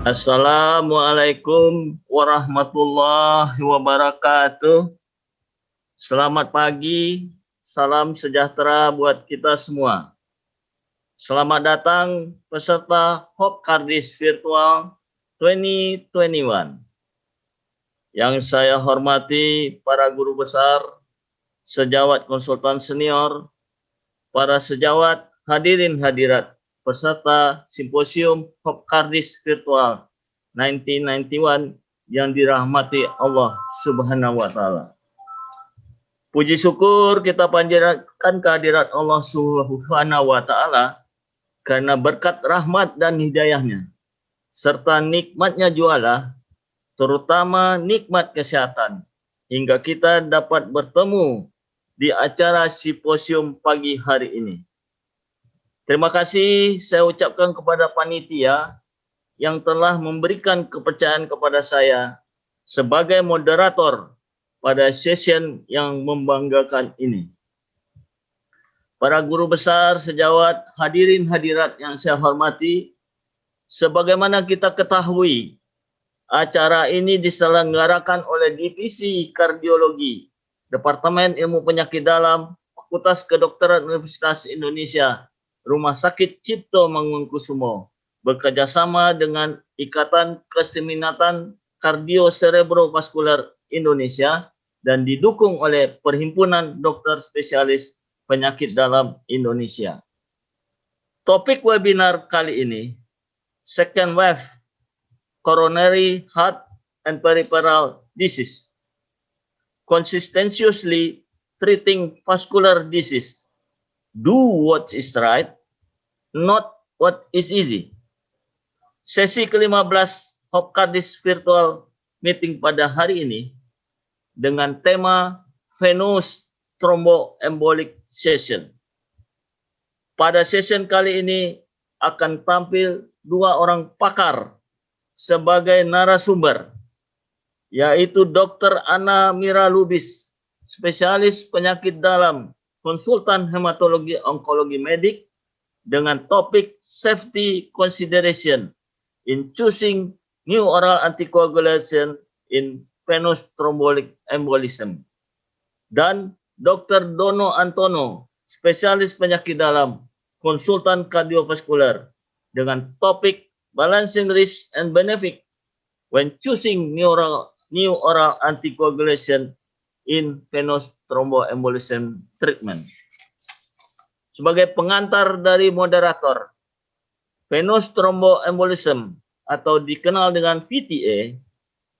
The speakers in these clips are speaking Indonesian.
Assalamualaikum warahmatullahi wabarakatuh. Selamat pagi, salam sejahtera buat kita semua. Selamat datang peserta Hope Kardis Virtual 2021. Yang saya hormati para guru besar, sejawat konsultan senior, para sejawat hadirin hadirat peserta simposium Hope Kardis Virtual 1991 yang dirahmati Allah Subhanahu wa Ta'ala. Puji syukur kita panjatkan kehadirat Allah Subhanahu wa Ta'ala karena berkat rahmat dan hidayahnya serta nikmatnya jualah, terutama nikmat kesehatan, hingga kita dapat bertemu di acara simposium pagi hari ini. Terima kasih saya ucapkan kepada panitia yang telah memberikan kepercayaan kepada saya sebagai moderator pada session yang membanggakan ini. Para guru besar, sejawat, hadirin hadirat yang saya hormati, sebagaimana kita ketahui, acara ini diselenggarakan oleh Divisi Kardiologi, Departemen Ilmu Penyakit Dalam, Fakultas Kedokteran Universitas Indonesia, Rumah Sakit Cipto Mangunkusumo, bekerjasama dengan Ikatan Keseminatan Kardioserebrovaskular Indonesia dan didukung oleh Perhimpunan Dokter Spesialis Penyakit Dalam Indonesia. Topik webinar kali ini, Second Wave Coronary Heart and Peripheral Disease, Consistentiously Treating Vascular Disease. Do what is right, not what is easy. Sesi ke-15 Hope Kardis Virtual Meeting pada hari ini dengan tema Venous Thromboembolic Session. Pada session kali ini akan tampil dua orang pakar sebagai narasumber, yaitu Dr. Anna Mira Lubis, spesialis penyakit dalam, konsultan hematologi onkologi medik, dengan topik safety consideration in choosing new oral anticoagulation in venous thrombotic embolism. Dan Dr. Dono Antono, spesialis penyakit dalam, konsultan kardiovaskular, dengan topik balancing risk and benefit when choosing new oral anticoagulation in venous thromboembolism treatment. Sebagai pengantar dari moderator, venous thromboembolism atau dikenal dengan VTA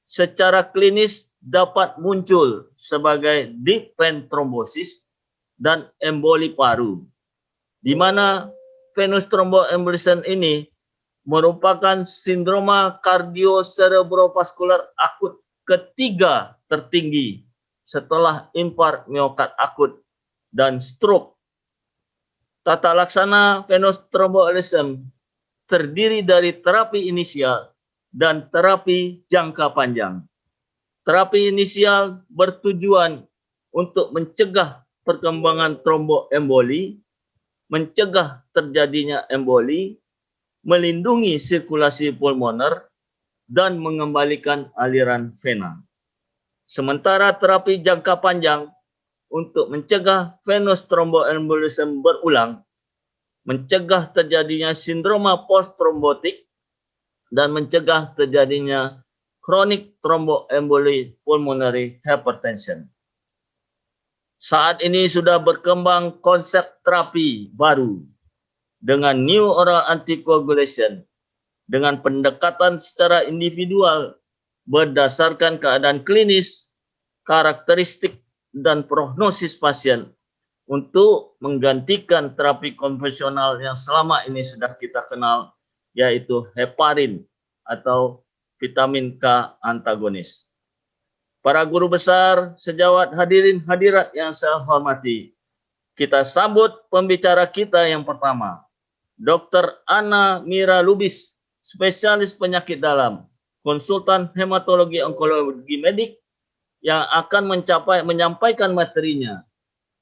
secara klinis dapat muncul sebagai deep vein thrombosis dan emboli paru, di mana venous thromboembolism ini merupakan sindroma kardioserebrovaskular akut ketiga tertinggi setelah infark miokard akut dan stroke. Tata laksana venous thromboembolism terdiri dari terapi inisial dan terapi jangka panjang. Terapi inisial bertujuan untuk mencegah perkembangan tromboemboli, mencegah terjadinya emboli, melindungi sirkulasi pulmoner, dan mengembalikan aliran vena. Sementara terapi jangka panjang untuk mencegah venous thromboembolism berulang, mencegah terjadinya sindroma post-trombotik, dan mencegah terjadinya chronic thromboembolic pulmonary hypertension. Saat ini sudah berkembang konsep terapi baru dengan new oral anticoagulation dengan pendekatan secara individual berdasarkan keadaan klinis, karakteristik, dan prognosis pasien untuk menggantikan terapi konvensional yang selama ini sudah kita kenal, yaitu heparin atau vitamin K antagonis. Para guru besar, sejawat, hadirin hadirat yang saya hormati, kita sambut pembicara kita yang pertama, Dr. Anna Mira Lubis, spesialis penyakit dalam, konsultan hematologi onkologi medik, yang akan menyampaikan materinya,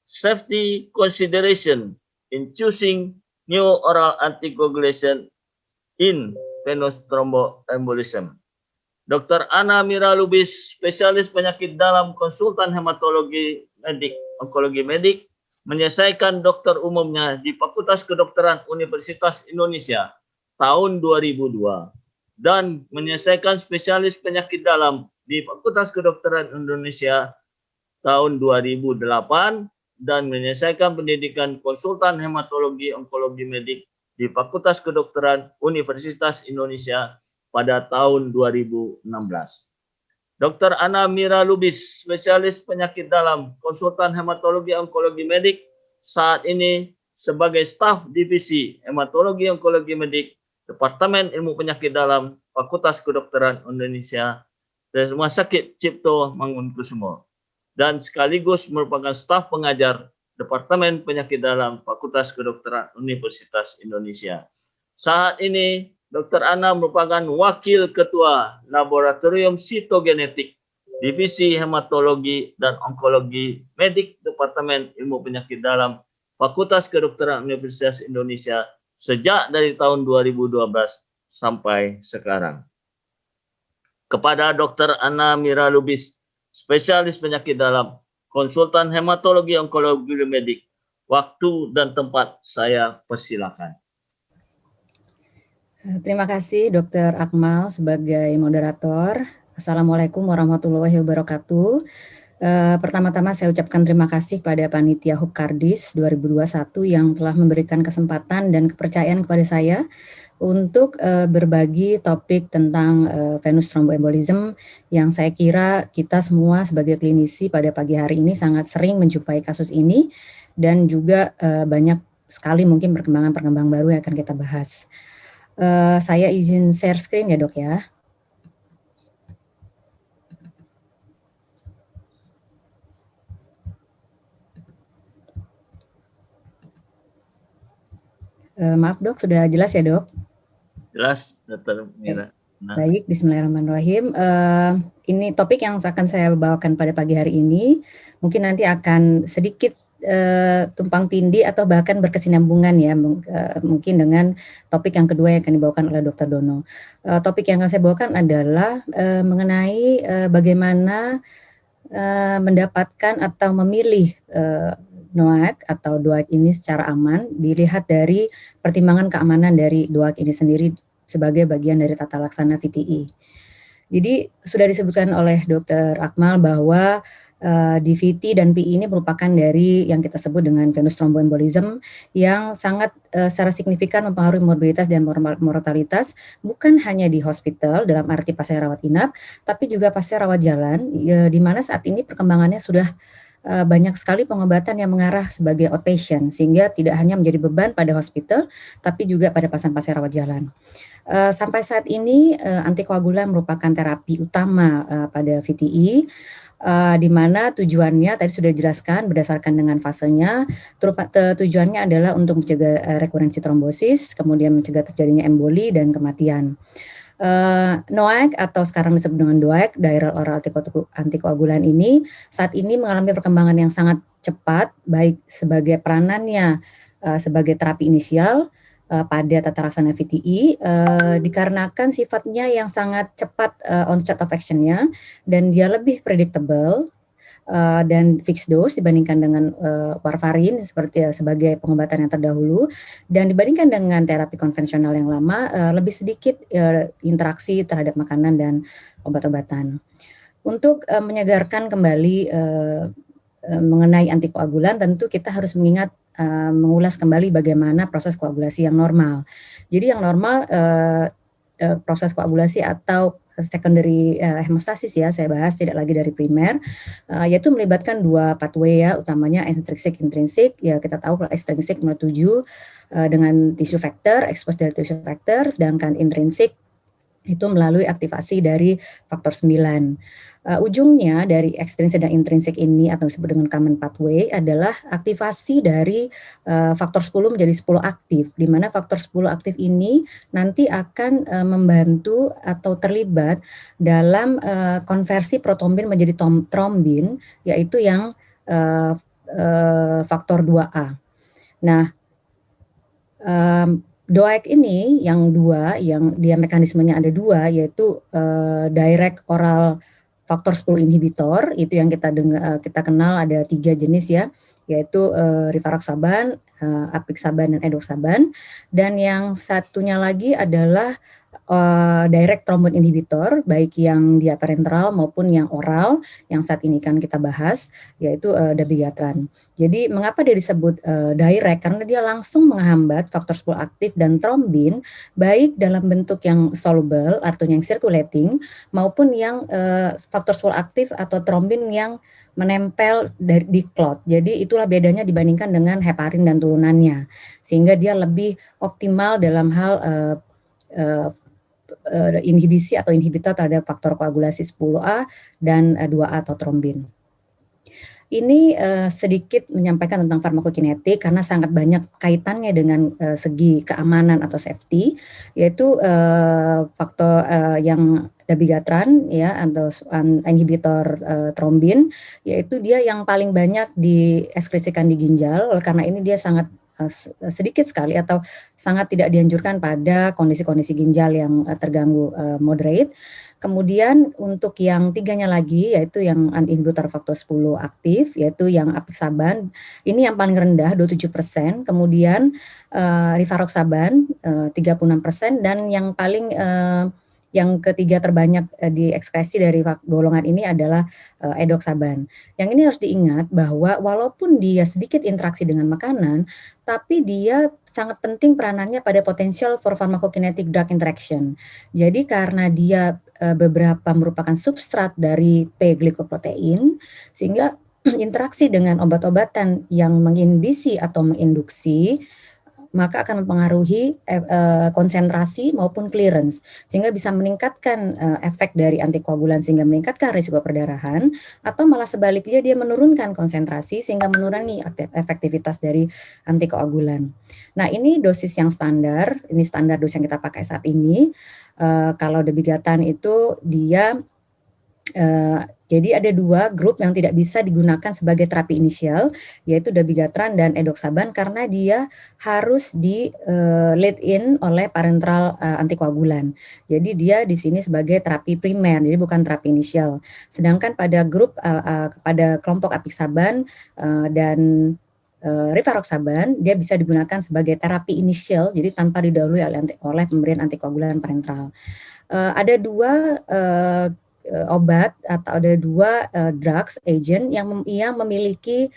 safety consideration in choosing new oral anticoagulation in venous thromboembolism. Dr. Ana Mira Lubis, spesialis penyakit dalam, konsultan hematologi medik, onkologi medik, menyelesaikan dokter umumnya di Fakultas Kedokteran Universitas Indonesia tahun 2002 dan menyelesaikan spesialis penyakit dalam di Fakultas Kedokteran Indonesia tahun 2008 dan menyelesaikan pendidikan konsultan hematologi onkologi medik di Fakultas Kedokteran Universitas Indonesia pada tahun 2016. Dr. Ana Mira Lubis, spesialis penyakit dalam, konsultan hematologi onkologi medik, saat ini sebagai staf divisi hematologi onkologi medik, Departemen Ilmu Penyakit Dalam, Fakultas Kedokteran Indonesia, Rumah Sakit Cipto Mangunkusumo, dan sekaligus merupakan staf pengajar Departemen Penyakit Dalam, Fakultas Kedokteran Universitas Indonesia. Saat ini Dr. Ana merupakan Wakil Ketua Laboratorium Sitogenetik, Divisi Hematologi dan Onkologi Medik Departemen Ilmu Penyakit Dalam, Fakultas Kedokteran Universitas Indonesia sejak dari tahun 2012 sampai sekarang. Kepada Dr. Ana Mira Lubis, spesialis penyakit dalam, konsultan hematologi onkologi medik, waktu dan tempat saya persilakan. Terima kasih Dr. Akmal sebagai moderator. Assalamualaikum warahmatullahi wabarakatuh. Pertama-tama saya ucapkan terima kasih pada Panitia Hupkardis 2021 yang telah memberikan kesempatan dan kepercayaan kepada saya untuk berbagi topik tentang venous thromboembolism yang saya kira kita semua sebagai klinisi pada pagi hari ini sangat sering menjumpai kasus ini dan juga banyak sekali mungkin perkembangan-perkembangan baru yang akan kita bahas. Saya izin share screen ya dok ya. Maaf dok, sudah jelas ya dok? Jelas, Dr. Mira. Nah. Baik, bismillahirrahmanirrahim. Ini topik yang akan saya bawakan pada pagi hari ini. Mungkin nanti akan sedikit tumpang tindih atau bahkan berkesinambungan ya, mungkin dengan topik yang kedua yang akan dibawakan oleh Dr. Dono. Topik yang akan saya bawakan adalah mengenai bagaimana mendapatkan atau memilih NOAC atau DOAC ini secara aman, dilihat dari pertimbangan keamanan dari DOAC ini sendiri sebagai bagian dari tata laksana VTE. Jadi sudah disebutkan oleh Dr. Akmal bahwa DVT dan PI ini merupakan dari yang kita sebut dengan venous thromboembolism yang sangat secara signifikan mempengaruhi morbiditas dan mortalitas bukan hanya di hospital dalam arti pasien rawat inap, tapi juga pasien rawat jalan, di mana saat ini perkembangannya sudah banyak sekali pengobatan yang mengarah sebagai outpatient sehingga tidak hanya menjadi beban pada hospital, tapi juga pada pasien-pasien rawat jalan. Sampai saat ini antikoagulan merupakan terapi utama pada VTE. Di mana tujuannya tadi sudah dijelaskan berdasarkan dengan fasenya, tujuannya adalah untuk mencegah rekurensi trombosis, kemudian mencegah terjadinya emboli dan kematian. NOAC atau sekarang disebut dengan DOAC, Diaral Oral Antikoagulan ini saat ini mengalami perkembangan yang sangat cepat, baik sebagai peranannya sebagai terapi inisial pada tata laksana VTE dikarenakan sifatnya yang sangat cepat onset of action-nya dan dia lebih predictable dan fixed dose dibandingkan dengan warfarin seperti sebagai pengobatan yang terdahulu, dan dibandingkan dengan terapi konvensional yang lama lebih sedikit interaksi terhadap makanan dan obat-obatan. Untuk menyegarkan kembali mengenai antikoagulan, tentu kita harus mengingat mengulas kembali bagaimana proses koagulasi yang normal. Jadi yang normal proses koagulasi atau secondary hemostasis ya, saya bahas tidak lagi dari primer, yaitu melibatkan dua pathway ya, utamanya extrinsic intrinsik. Ya kita tahu kalau extrinsic menuju dengan tissue factor, expose dari tissue factor, sedangkan intrinsik itu melalui aktivasi dari faktor 9. Ujungnya dari ekstrinsik dan intrinsik ini atau disebut dengan common pathway adalah aktivasi dari faktor 10 menjadi 10 aktif, di mana faktor 10 aktif ini nanti akan membantu atau terlibat dalam konversi protombin menjadi trombin, yaitu yang faktor 2A. Nah, DOAC ini yang dua, yang dia mekanismenya ada dua, yaitu direct oral faktor 10 inhibitor, itu yang kita kenal ada 3 jenis ya, yaitu rivaroxaban, apixaban, dan edoxaban. Dan yang satunya lagi adalah direct thrombin inhibitor, baik yang dia parenteral maupun yang oral, yang saat ini kan kita bahas, yaitu dabigatran. Jadi mengapa dia disebut direct? Karena dia langsung menghambat faktor 10 aktif dan trombin, baik dalam bentuk yang soluble, artinya yang circulating, maupun yang faktor 10 aktif atau trombin yang menempel di clot. Jadi itulah bedanya dibandingkan dengan heparin dan turunannya, sehingga dia lebih optimal dalam hal inhibisi atau inhibitor terhadap faktor koagulasi 10A dan 2A atau trombin. Ini sedikit menyampaikan tentang farmakokinetik karena sangat banyak kaitannya dengan segi keamanan atau safety, yaitu faktor yang dabigatran ya, atau inhibitor trombin, yaitu dia yang paling banyak diekskresikan di ginjal. Oleh karena ini dia sangat sedikit sekali atau sangat tidak dianjurkan pada kondisi-kondisi ginjal yang terganggu moderate. Kemudian untuk yang tiganya lagi, yaitu yang anti-inhibitor faktor 10 aktif, yaitu yang apixaban, ini yang paling rendah 27%, kemudian rivaroxaban 36%, dan yang paling yang ketiga terbanyak diekskresi dari golongan ini adalah edoxaban. Yang ini harus diingat bahwa walaupun dia sedikit interaksi dengan makanan, tapi dia sangat penting peranannya pada potensial for pharmacokinetic drug interaction. Jadi karena dia beberapa merupakan substrat dari P-glikoprotein, sehingga interaksi dengan obat-obatan yang menginhibisi atau menginduksi, maka akan mempengaruhi konsentrasi maupun clearance, sehingga bisa meningkatkan efek dari antikoagulan sehingga meningkatkan risiko perdarahan, atau malah sebaliknya dia menurunkan konsentrasi sehingga mengurangi efektivitas dari antikoagulan. Nah, ini dosis yang standar, ini standar dosis yang kita pakai saat ini. Kalau dabigatran itu dia jadi ada 2 grup yang tidak bisa digunakan sebagai terapi inisial, yaitu dabigatran dan edoxaban, karena dia harus di lead in oleh parenteral antikoagulan. Jadi dia di sini sebagai terapi primer, jadi bukan terapi inisial. Sedangkan pada grup pada kelompok apixaban dan rivaroxaban, dia bisa digunakan sebagai terapi inisial, jadi tanpa didahului oleh pemberian antikoagulan parenteral. Ada 2 obat atau ada 2 drugs agent yang memiliki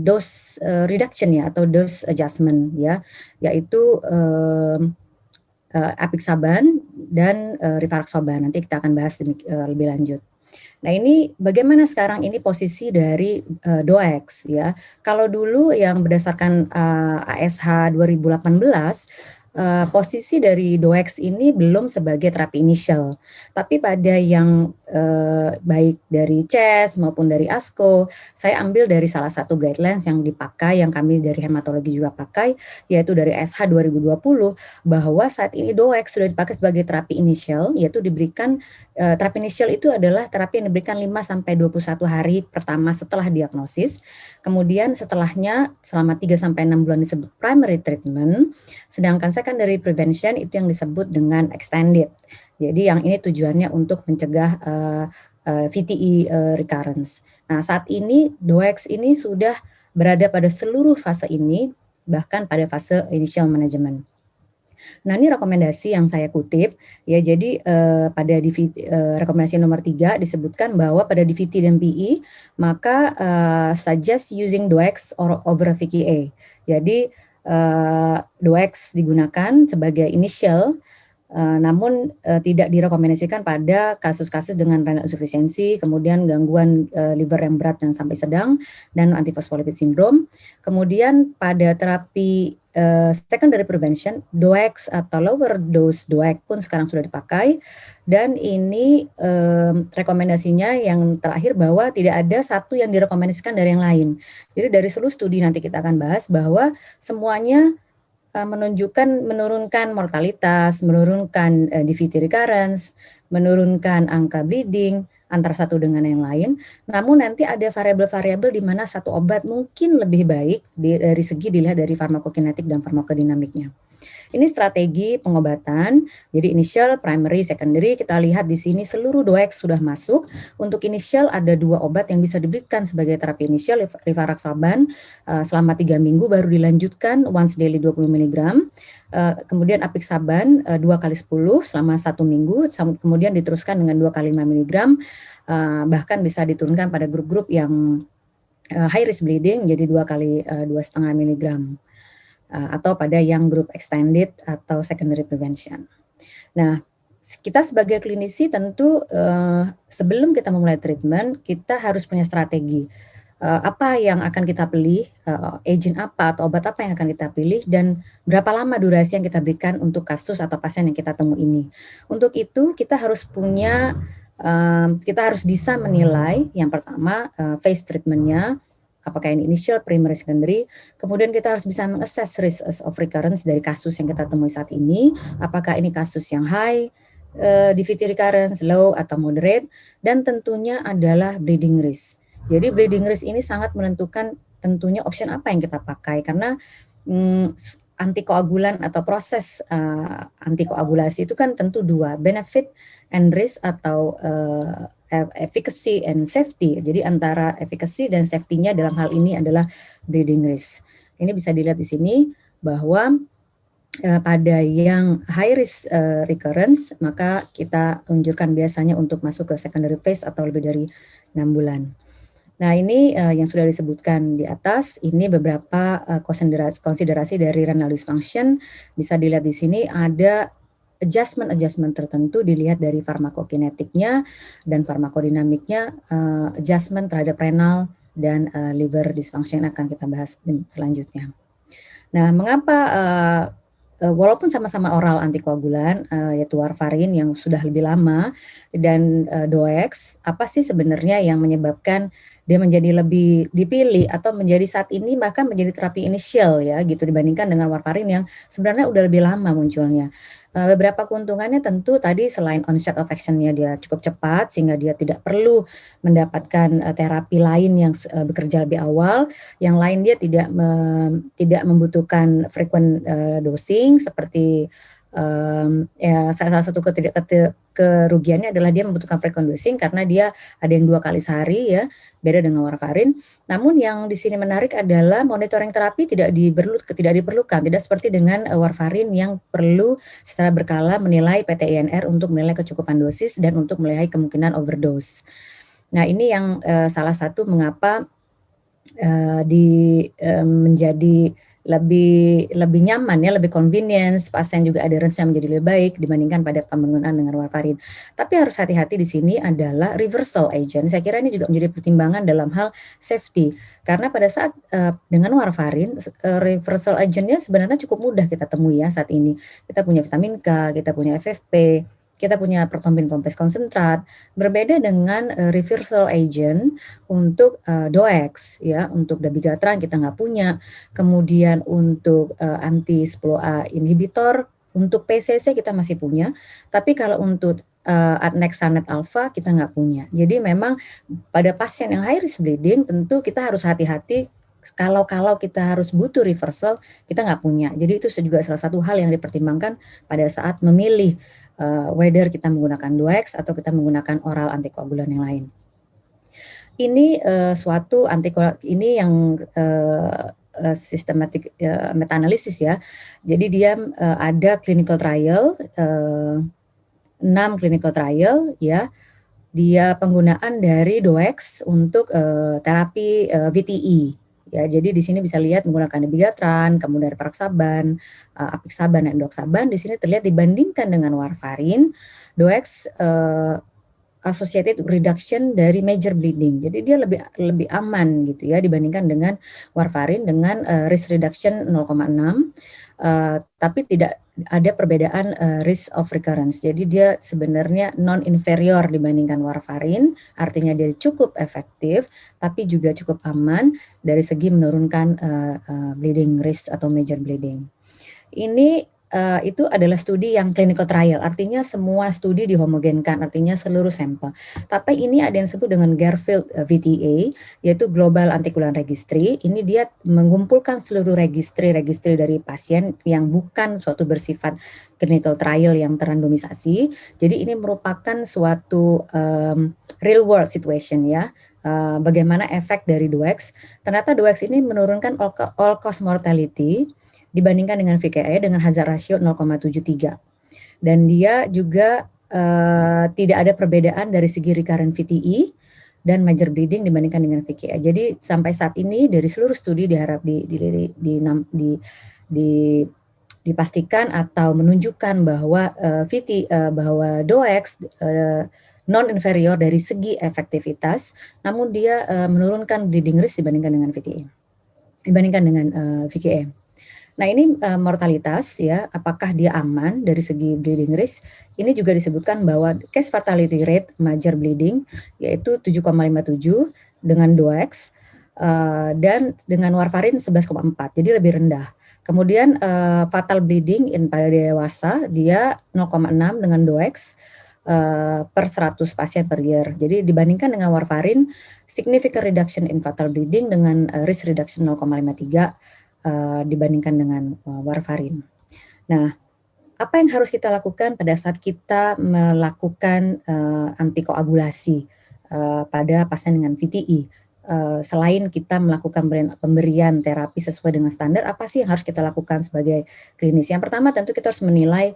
dose reduction ya, atau dose adjustment ya, yaitu apixaban dan rivaroxaban. Nanti kita akan bahas lebih lanjut. Nah, ini bagaimana sekarang ini posisi dari DOAX ya. Kalau dulu yang berdasarkan ASH 2018, posisi dari DOAX ini belum sebagai terapi inisial, tapi pada yang baik dari CHES maupun dari ASCO, saya ambil dari salah satu guidelines yang dipakai, yang kami dari hematologi juga pakai, yaitu dari ASH 2020, bahwa saat ini DOAX sudah dipakai sebagai terapi inisial, yaitu diberikan terapi inisial itu adalah terapi yang diberikan 5-21 hari pertama setelah diagnosis, kemudian setelahnya selama 3-6 bulan disebut primary treatment, sedangkan secondary prevention itu yang disebut dengan extended. Jadi yang ini tujuannya untuk mencegah VTE recurrence. Nah, saat ini DOAX ini sudah berada pada seluruh fase ini, bahkan pada fase initial management. Nah, ini rekomendasi yang saya kutip ya. Jadi pada rekomendasi nomor 3 disebutkan bahwa pada DVT dan PE maka suggest using DOAX over VKA. Jadi DOAX digunakan sebagai initial, namun tidak direkomendasikan pada kasus-kasus dengan renal insufisiensi, kemudian gangguan liver yang berat dan sampai sedang, dan antifosfolipid syndrome. Kemudian pada terapi secondary prevention, DOAX atau lower dose DOAX pun sekarang sudah dipakai, dan ini rekomendasinya yang terakhir bahwa tidak ada satu yang direkomendasikan dari yang lain. Jadi dari seluruh studi nanti kita akan bahas bahwa semuanya menurunkan mortalitas, menurunkan DVT recurrence, menurunkan angka bleeding, antara satu dengan yang lain. Namun nanti ada variabel-variabel di mana satu obat mungkin lebih baik dari segi dilihat dari farmakokinetik dan farmakodinamiknya. Ini strategi pengobatan. Jadi initial, primary, secondary. Kita lihat di sini seluruh DOAX sudah masuk. Untuk initial ada 2 obat yang bisa diberikan sebagai terapi inisial, rivaroxaban selama 3 minggu baru dilanjutkan once daily 20 mg. Kemudian apixaban 2 kali 10 selama 1 minggu, kemudian diteruskan dengan 2 kali 5 mg, bahkan bisa diturunkan pada grup-grup yang high risk bleeding jadi 2 kali 2,5 mg. Atau pada yang grup extended atau secondary prevention. Nah, kita sebagai klinisi tentu sebelum kita memulai treatment, kita harus punya strategi. Apa yang akan kita pilih, agent apa atau obat apa yang akan kita pilih, dan berapa lama durasi yang kita berikan untuk kasus atau pasien yang kita temui ini. Untuk itu kita harus punya, kita harus bisa menilai yang pertama phase treatment-nya, apakah ini initial, primary, secondary. Kemudian kita harus bisa mengakses risk of recurrence dari kasus yang kita temui saat ini. Apakah ini kasus yang high, DVT recurrence, low, atau moderate. Dan tentunya adalah bleeding risk. Jadi bleeding risk ini sangat menentukan tentunya option apa yang kita pakai. Karena antikoagulan atau proses antikoagulasi itu kan tentu 2, benefit and risk atau efficacy and safety. Jadi antara efficacy dan safety-nya dalam hal ini adalah bleeding risk. Ini bisa dilihat di sini bahwa pada yang high risk recurrence, maka kita anjurkan biasanya untuk masuk ke secondary phase atau lebih dari 6 bulan. Nah, ini yang sudah disebutkan di atas, ini beberapa konsiderasi dari renal dysfunction. Bisa dilihat di sini ada adjustment tertentu dilihat dari farmakokinetiknya dan farmakodinamiknya, adjustment terhadap renal dan liver dysfunction akan kita bahas selanjutnya. Nah, mengapa walaupun sama-sama oral antikoagulan, yaitu warfarin yang sudah lebih lama dan DOAX, apa sih sebenarnya yang menyebabkan dia menjadi lebih dipilih atau menjadi saat ini bahkan menjadi terapi inisial ya gitu dibandingkan dengan warfarin yang sebenarnya udah lebih lama munculnya. Beberapa keuntungannya tentu tadi selain onset of action-nya dia cukup cepat sehingga dia tidak perlu mendapatkan terapi lain yang bekerja lebih awal, yang lain dia tidak membutuhkan frequent dosing seperti ya salah satu kerugiannya adalah dia membutuhkan frequent dosing karena dia ada yang 2 kali sehari ya, beda dengan warfarin. Namun yang di sini menarik adalah monitoring terapi tidak diperlukan, tidak seperti dengan warfarin yang perlu secara berkala menilai PT-INR untuk menilai kecukupan dosis dan untuk menilai kemungkinan overdose. Nah, ini yang salah satu mengapa menjadi lebih nyaman ya, lebih convenience, pasien juga adherence-nya menjadi lebih baik dibandingkan pada penggunaan dengan warfarin. Tapi harus hati-hati di sini adalah reversal agent. Saya kira ini juga menjadi pertimbangan dalam hal safety. Karena pada saat dengan warfarin, reversal agent-nya sebenarnya cukup mudah kita temui ya saat ini. Kita punya vitamin K, kita punya FFP, kita punya protombin kompleks konsentrat, berbeda dengan reversal agent untuk DOAX ya, untuk dabigatran kita nggak punya, kemudian untuk anti 10A inhibitor, untuk PCC kita masih punya, tapi kalau untuk adnexanet alpha kita nggak punya. Jadi memang pada pasien yang high risk bleeding tentu kita harus hati-hati. Kalau kita harus butuh reversal, kita nggak punya. Jadi itu juga salah satu hal yang dipertimbangkan pada saat memilih whether kita menggunakan DOAX atau kita menggunakan oral antikoagulan yang lain. Ini suatu ini yang sistematik meta-analisis ya. Jadi dia ada clinical trial, 6 clinical trial ya. Dia penggunaan dari DOAX untuk terapi VTE. Ya, jadi di sini bisa lihat menggunakan dabigatran, kemudian rivaroxaban, apixaban dan edoxaban. Di sini terlihat dibandingkan dengan warfarin, DOAX associated reduction dari major bleeding. Jadi dia lebih aman gitu ya dibandingkan dengan warfarin dengan risk reduction 0,6. Tapi tidak ada perbedaan risk of recurrence. Jadi dia sebenarnya non-inferior dibandingkan warfarin, artinya dia cukup efektif, tapi juga cukup aman dari segi menurunkan bleeding risk atau major bleeding. Ini itu adalah studi yang clinical trial, artinya semua studi dihomogenkan, artinya seluruh sampel. Tapi ini ada yang disebut dengan Garfield VTA, yaitu Global Anticoagulant Registry. Ini dia mengumpulkan seluruh registri dari pasien yang bukan suatu bersifat clinical trial yang terandomisasi. Jadi ini merupakan suatu real world situation ya. Bagaimana efek dari DOACs. Ternyata DOACs ini menurunkan all cause mortality dibandingkan dengan VKE dengan hazard ratio 0,73. Dan dia juga tidak ada perbedaan dari segi recurrent VTE dan major bleeding dibandingkan dengan VKE. Jadi sampai saat ini dari seluruh studi diharap dipastikan atau menunjukkan bahwa bahwa DOACs non inferior dari segi efektivitas, namun dia menurunkan bleeding risk dibandingkan dengan VTE, dibandingkan dengan VKE. Nah ini mortalitas ya, apakah dia aman dari segi bleeding risk? Ini juga disebutkan bahwa case fatality rate major bleeding yaitu 7,57 dengan DOACs dan dengan warfarin 11,4, jadi lebih rendah. Kemudian fatal bleeding pada dewasa dia 0,6 dengan DOACs per 100 pasien per year. Jadi dibandingkan dengan warfarin, significant reduction in fatal bleeding dengan risk reduction 0,53 dibandingkan dengan warfarin. Nah, apa yang harus kita lakukan pada saat kita melakukan antikoagulasi pada pasien dengan VTE? Selain kita melakukan pemberian terapi sesuai dengan standar, apa sih yang harus kita lakukan sebagai klinis? Yang pertama tentu kita harus menilai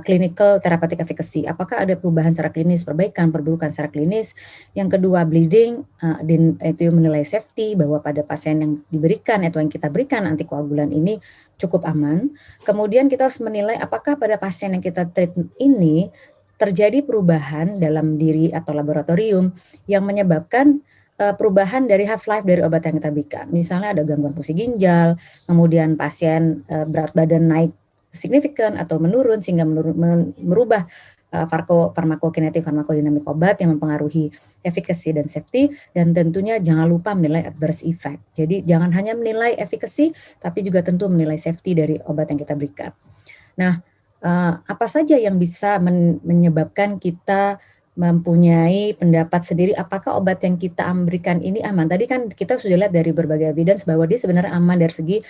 clinical therapeutic efficacy. Apakah ada perubahan secara klinis, perbaikan, perburukan secara klinis. Yang kedua bleeding, dan itu menilai safety bahwa pada pasien yang diberikan atau yang kita berikan antikoagulan ini cukup aman. Kemudian kita harus menilai apakah pada pasien yang kita treat ini terjadi perubahan dalam diri atau laboratorium yang menyebabkan perubahan dari half-life dari obat yang kita berikan. Misalnya ada gangguan fungsi ginjal, kemudian pasien berat badan naik signifikan atau menurun sehingga merubah farmakokinetik, farmakodinamik obat yang mempengaruhi efikasi dan safety, dan tentunya jangan lupa menilai adverse effect. Jadi jangan hanya menilai efikasi, tapi juga tentu menilai safety dari obat yang kita berikan. Nah, apa saja yang bisa menyebabkan kita mempunyai pendapat sendiri apakah obat yang kita berikan ini aman. Tadi kan kita sudah lihat dari berbagai evidence bahwa dia sebenarnya aman dari segi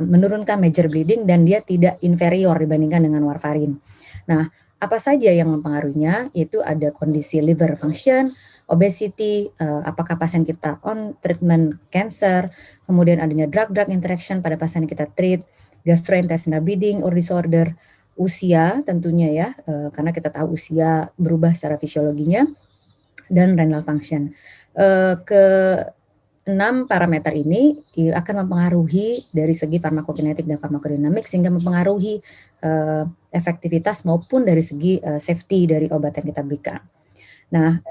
menurunkan major bleeding dan dia tidak inferior dibandingkan dengan warfarin. Nah, apa saja yang mempengaruhinya? Itu ada kondisi liver function, obesity, apakah pasien kita on treatment cancer, kemudian adanya drug-drug interaction pada pasien yang kita treat, gastrointestinal bleeding or disorder, usia tentunya ya, karena kita tahu usia berubah secara fisiologinya, dan renal function. Ke-6 parameter ini akan mempengaruhi dari segi farmakokinetik dan farmakodinamik sehingga mempengaruhi efektivitas maupun dari segi safety dari obat yang kita berikan. Nah,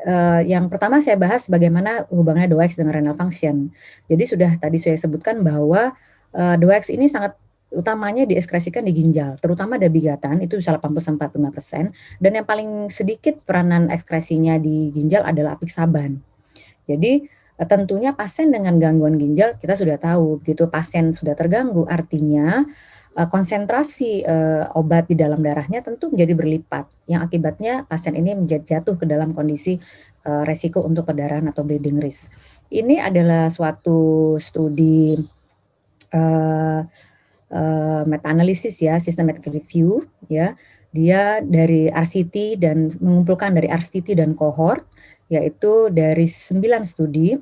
yang pertama saya bahas bagaimana hubungannya DOACs dengan renal function. Jadi tadi saya sebutkan bahwa DOACs ini sangat utamanya diekskresikan di ginjal, terutama ada bigatan itu bisa 80-45%, dan yang paling sedikit peranan ekskresinya di ginjal adalah apixaban. Jadi tentunya pasien dengan gangguan ginjal kita sudah tahu, begitu pasien sudah terganggu artinya konsentrasi obat di dalam darahnya tentu menjadi berlipat, yang akibatnya pasien ini jatuh ke dalam kondisi resiko untuk perdarahan atau bleeding risk. Ini adalah suatu studi meta-analisis ya, systematic review ya, dia dari RCT dan mengumpulkan dari RCT dan cohort, yaitu dari 9 studi.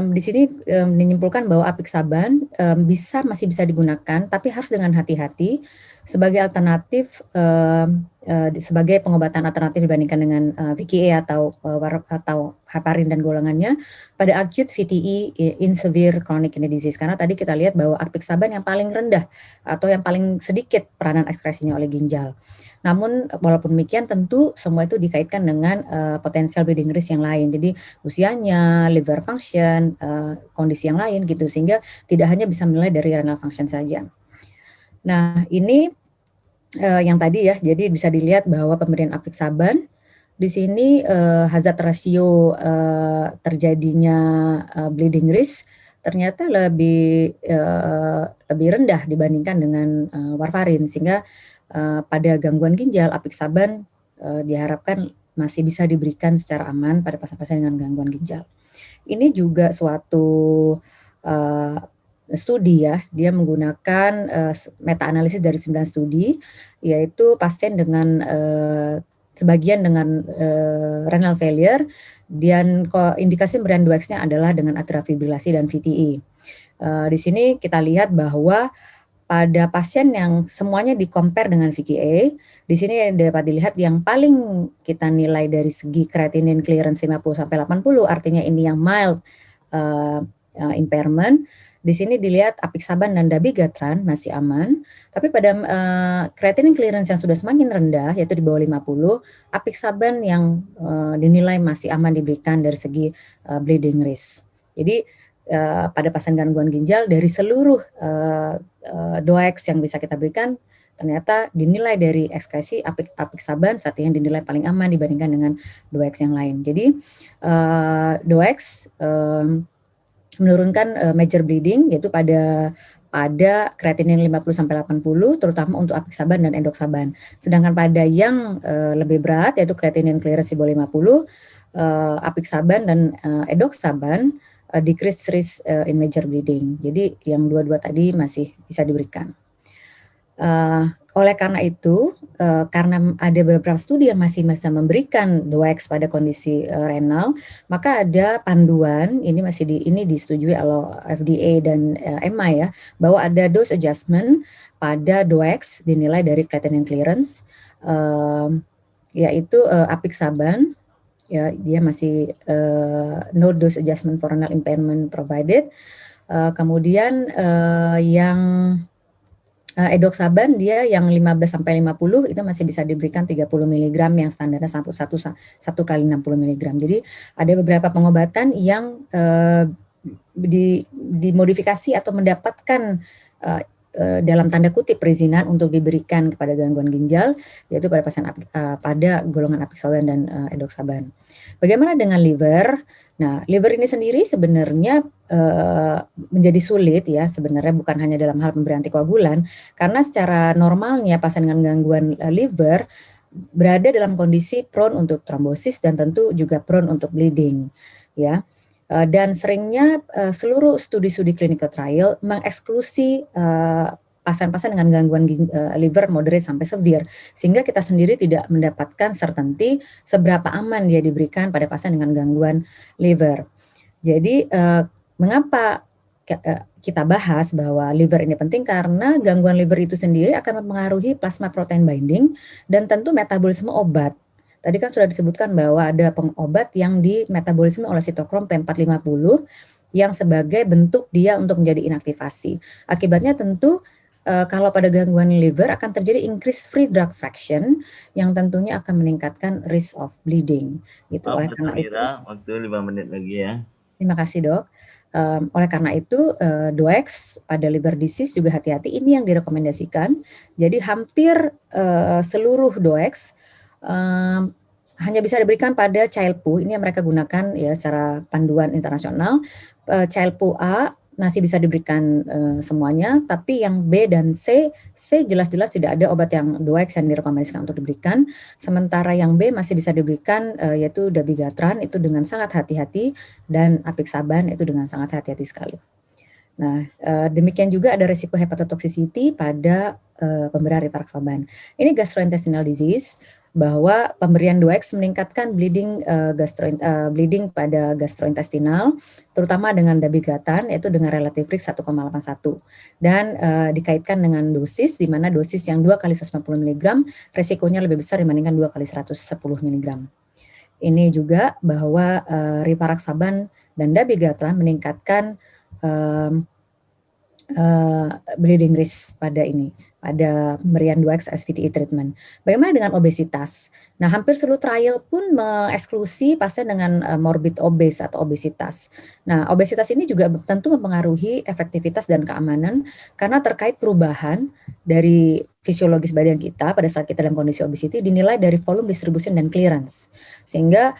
Di sini menyimpulkan bahwa apixaban masih bisa digunakan, tapi harus dengan hati-hati sebagai alternatif, sebagai pengobatan alternatif dibandingkan dengan VKE atau heparin dan golongannya pada acute VTE in severe chronic kidney disease. Karena tadi kita lihat bahwa apixaban yang paling rendah atau yang paling sedikit peranan ekskresinya oleh ginjal. Namun walaupun demikian tentu semua itu dikaitkan dengan potensial bleeding risk yang lain. Jadi usianya, liver function, kondisi yang lain gitu, sehingga tidak hanya bisa menilai dari renal function saja. Nah, ini yang tadi ya, jadi bisa dilihat bahwa pemberian apixaban di sini hazard ratio terjadinya bleeding risk ternyata lebih rendah dibandingkan dengan warfarin, sehingga pada gangguan ginjal apixaban diharapkan masih bisa diberikan secara aman pada pasien-pasien dengan gangguan ginjal. Ini juga suatu studi ya, dia menggunakan meta-analisis dari 9 studi, yaitu pasien dengan sebagian dengan renal failure, dan indikasi pemberian 2X-nya adalah dengan atrial fibrilasi dan VTE. Di sini kita lihat bahwa pada pasien yang semuanya di-compare dengan VGA, di sini dapat dilihat yang paling kita nilai dari segi creatinine clearance 50-80, artinya ini yang mild impairment. Di sini dilihat apixaban dan dabigatran masih aman, tapi pada creatinine clearance yang sudah semakin rendah, yaitu di bawah 50, apixaban yang dinilai masih aman diberikan dari segi bleeding risk. Jadi pada pasien gangguan ginjal, dari seluruh DOAX yang bisa kita berikan, ternyata dinilai dari ekskresi apixaban saat ini dinilai paling aman dibandingkan dengan DOAX yang lain. Jadi DOAX menurunkan major bleeding, yaitu pada creatinine 50-80, terutama untuk apixaban dan edoxaban. Sedangkan pada yang lebih berat, yaitu creatinine clearance di bawah 50, apixaban dan edoxaban decrease risk in major bleeding. Jadi yang dua-dua tadi masih bisa diberikan. Oleh karena itu, karena ada beberapa studi yang masih bisa memberikan DOAX pada kondisi renal, maka ada panduan, ini disetujui oleh FDA dan EMA ya, bahwa ada dose adjustment pada DOAX dinilai dari creatinine clearance, yaitu apixaban. Ya, dia masih no dose adjustment for renal impairment provided. Kemudian yang edoxaban dia yang 15-50 itu masih bisa diberikan 30 mg yang standarnya 1 kali 60 mg. Jadi ada beberapa pengobatan yang dimodifikasi atau mendapatkan dalam tanda kutip perizinan untuk diberikan kepada gangguan ginjal, yaitu pada pasien pada golongan apixaban dan edoxaban. Bagaimana dengan liver? Nah, liver ini sendiri sebenarnya menjadi sulit ya, sebenarnya bukan hanya dalam hal pemberian antikoagulan, karena secara normalnya pasien dengan gangguan liver berada dalam kondisi prone untuk trombosis dan tentu juga prone untuk bleeding, ya. Dan seringnya seluruh studi-studi clinical trial mengeksklusi pasien-pasien dengan gangguan liver moderate sampai severe, sehingga kita sendiri tidak mendapatkan certainty seberapa aman dia diberikan pada pasien dengan gangguan liver. Jadi mengapa kita bahas bahwa liver ini penting? Karena gangguan liver itu sendiri akan mempengaruhi plasma protein binding dan tentu metabolisme obat. Tadi kan sudah disebutkan bahwa ada pengobat yang dimetabolisme oleh sitokrom P450 yang sebagai bentuk dia untuk menjadi inaktivasi. Akibatnya tentu kalau pada gangguan liver akan terjadi increase free drug fraction yang tentunya akan meningkatkan risk of bleeding. Gitu. Oleh karena itu, waktu 5 menit lagi ya. Terima kasih dok. Oleh karena itu DOAX pada liver disease juga hati-hati, ini yang direkomendasikan. Jadi hampir seluruh DOAX hanya bisa diberikan pada CHILD-PU, ini yang mereka gunakan ya secara panduan internasional. CHILD-PU A masih bisa diberikan semuanya, tapi yang B dan C jelas-jelas tidak ada obat yang DOAX yang direkomendasikan untuk diberikan. Sementara yang B masih bisa diberikan yaitu dabigatran itu dengan sangat hati-hati dan apixaban itu dengan sangat hati-hati sekali. Nah, demikian juga ada risiko hepatotoxicity pada pemberian rivaroxaban. Ini gastrointestinal disease, bahwa pemberian DOAX meningkatkan bleeding pada gastrointestinal, terutama dengan dabigatran, yaitu dengan relative risk 1,81. Dan dikaitkan dengan dosis, di mana dosis yang 2 kali 150 mg, resikonya lebih besar dibandingkan 2 kali 110 mg. Ini juga bahwa rivaroxaban dan dabigatran meningkatkan bleeding risk pada pemberian DOAX SVTE treatment. Bagaimana dengan obesitas? Nah, hampir seluruh trial pun mengeksklusi pasien dengan morbid obese atau obesitas. Nah, obesitas ini juga tentu mempengaruhi efektivitas dan keamanan karena terkait perubahan dari fisiologis badan kita pada saat kita dalam kondisi obesity dinilai dari volume, distribution, dan clearance. Sehingga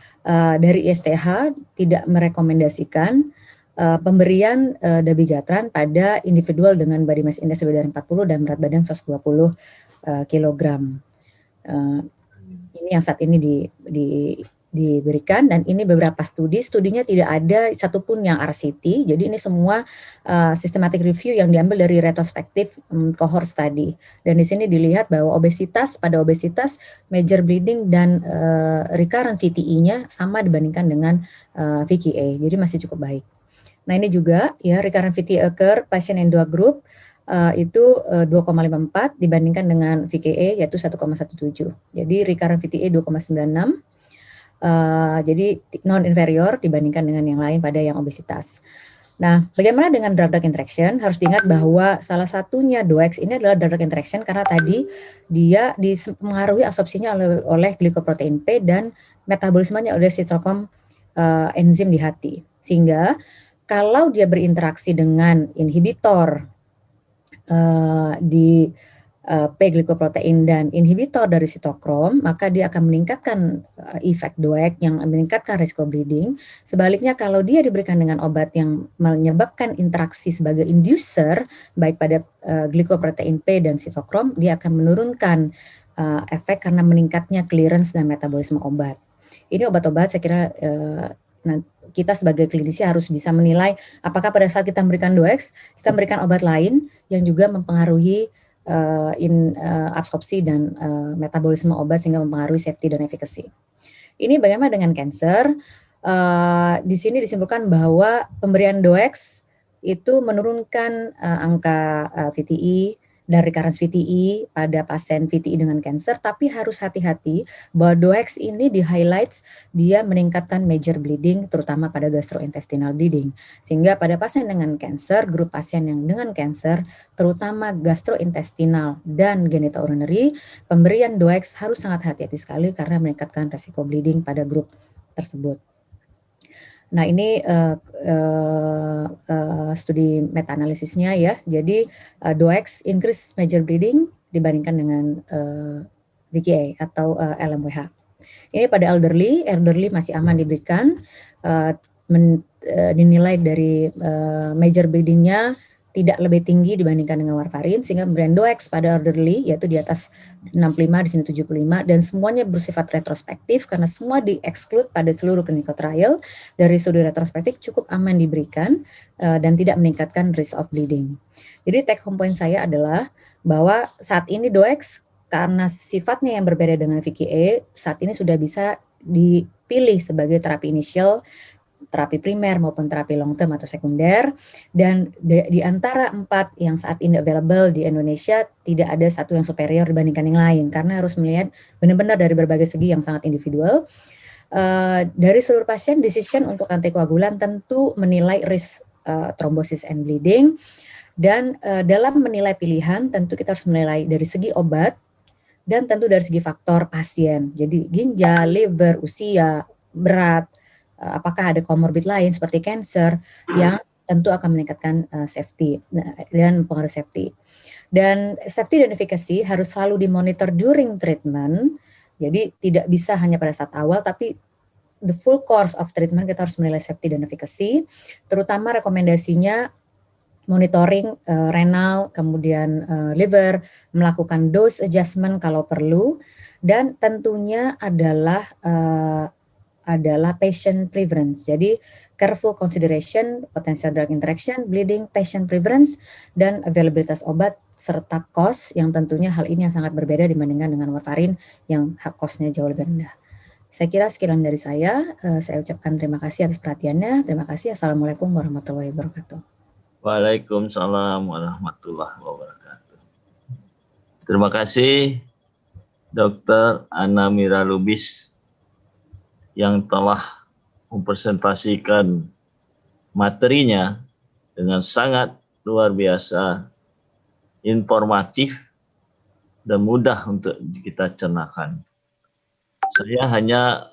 dari ISTH tidak merekomendasikan pemberian dabigatran pada individual dengan body mass index lebih dari 40 dan berat badan 120 kilogram. Ini yang saat ini diberikan, dan ini beberapa studinya tidak ada satupun yang RCT, jadi ini semua systematic review yang diambil dari retrospektif cohort study. Dan di sini dilihat bahwa pada obesitas major bleeding dan recurrent VTE-nya sama dibandingkan dengan VKA, jadi masih cukup baik. Nah ini juga ya, recurrent VTE occur pasien in 2 group itu 2,54 dibandingkan dengan VKA yaitu 1,17. Jadi recurrent VTE 2,96. Jadi non inferior dibandingkan dengan yang lain pada yang obesitas. Nah, bagaimana dengan drug-drug interaction? Harus diingat bahwa salah satunya DOAX ini adalah drug-drug interaction karena tadi dia dipengaruhi absorpsinya oleh glycoprotein P dan metabolismenya oleh sitrokom enzim di hati. Sehingga kalau dia berinteraksi dengan inhibitor di P-glycoprotein dan inhibitor dari sitokrom, maka dia akan meningkatkan efek DOAC yang meningkatkan risiko bleeding. Sebaliknya kalau dia diberikan dengan obat yang menyebabkan interaksi sebagai inducer, baik pada glycoprotein P dan sitokrom, dia akan menurunkan efek karena meningkatnya clearance dan metabolisme obat. Ini obat-obat saya kira kita sebagai klinisi harus bisa menilai apakah pada saat kita memberikan DOAX, kita memberikan obat lain yang juga mempengaruhi absorpsi dan metabolisme obat sehingga mempengaruhi safety dan efficacy. Ini bagaimana dengan cancer? Di sini disimpulkan bahwa pemberian DOAX itu menurunkan angka VTE dan recurrence VTE pada pasien VTE dengan cancer, tapi harus hati-hati bahwa DOAX ini di-highlights dia meningkatkan major bleeding terutama pada gastrointestinal bleeding. Sehingga pada pasien dengan cancer, grup pasien yang dengan cancer terutama gastrointestinal dan genitourinary, pemberian DOAX harus sangat hati-hati sekali karena meningkatkan resiko bleeding pada grup tersebut. Nah ini studi meta-analisisnya ya, jadi DOAX increase major bleeding dibandingkan dengan VKA atau LMWH. Ini pada elderly masih aman diberikan, dinilai dari major bleedingnya tidak lebih tinggi dibandingkan dengan warfarin, sehingga pemberian DOAX pada elderly yaitu di atas 65, di sini 75, dan semuanya bersifat retrospektif karena semua di-exclude pada seluruh clinical trial. Dari studi retrospektif cukup aman diberikan dan tidak meningkatkan risk of bleeding. Jadi take home point saya adalah bahwa saat ini DOAX karena sifatnya yang berbeda dengan VKA, saat ini sudah bisa dipilih sebagai terapi inisial, terapi primer maupun terapi long term atau sekunder, dan di antara 4 yang saat ini available di Indonesia tidak ada satu yang superior dibandingkan yang lain karena harus melihat benar-benar dari berbagai segi yang sangat individual. Dari seluruh pasien, decision untuk antikoagulan tentu menilai risk thrombosis and bleeding, dan dalam menilai pilihan tentu kita harus menilai dari segi obat dan tentu dari segi faktor pasien, jadi ginjal, liver, usia, berat, apakah ada komorbid lain seperti cancer yang tentu akan meningkatkan safety dan pengaruh safety. Dan safety dan efficacy harus selalu dimonitor during treatment. Jadi tidak bisa hanya pada saat awal, tapi the full course of treatment kita harus menilai safety dan efficacy. Terutama rekomendasinya monitoring renal, kemudian liver, melakukan dose adjustment kalau perlu, dan tentunya adalah patient preference. Jadi careful consideration, potential drug interaction, bleeding, patient preference, dan availabilitas obat serta cost yang tentunya hal ini yang sangat berbeda dibandingkan dengan warfarin yang cost-nya jauh lebih rendah. Saya kira sekian dari saya ucapkan terima kasih atas perhatiannya. Terima kasih. Assalamualaikum warahmatullahi wabarakatuh. Waalaikumsalam warahmatullahi wabarakatuh. Terima kasih Dr. Anna Mira Lubis yang telah mempresentasikan materinya dengan sangat luar biasa, informatif, dan mudah untuk kita cernakan. Saya hanya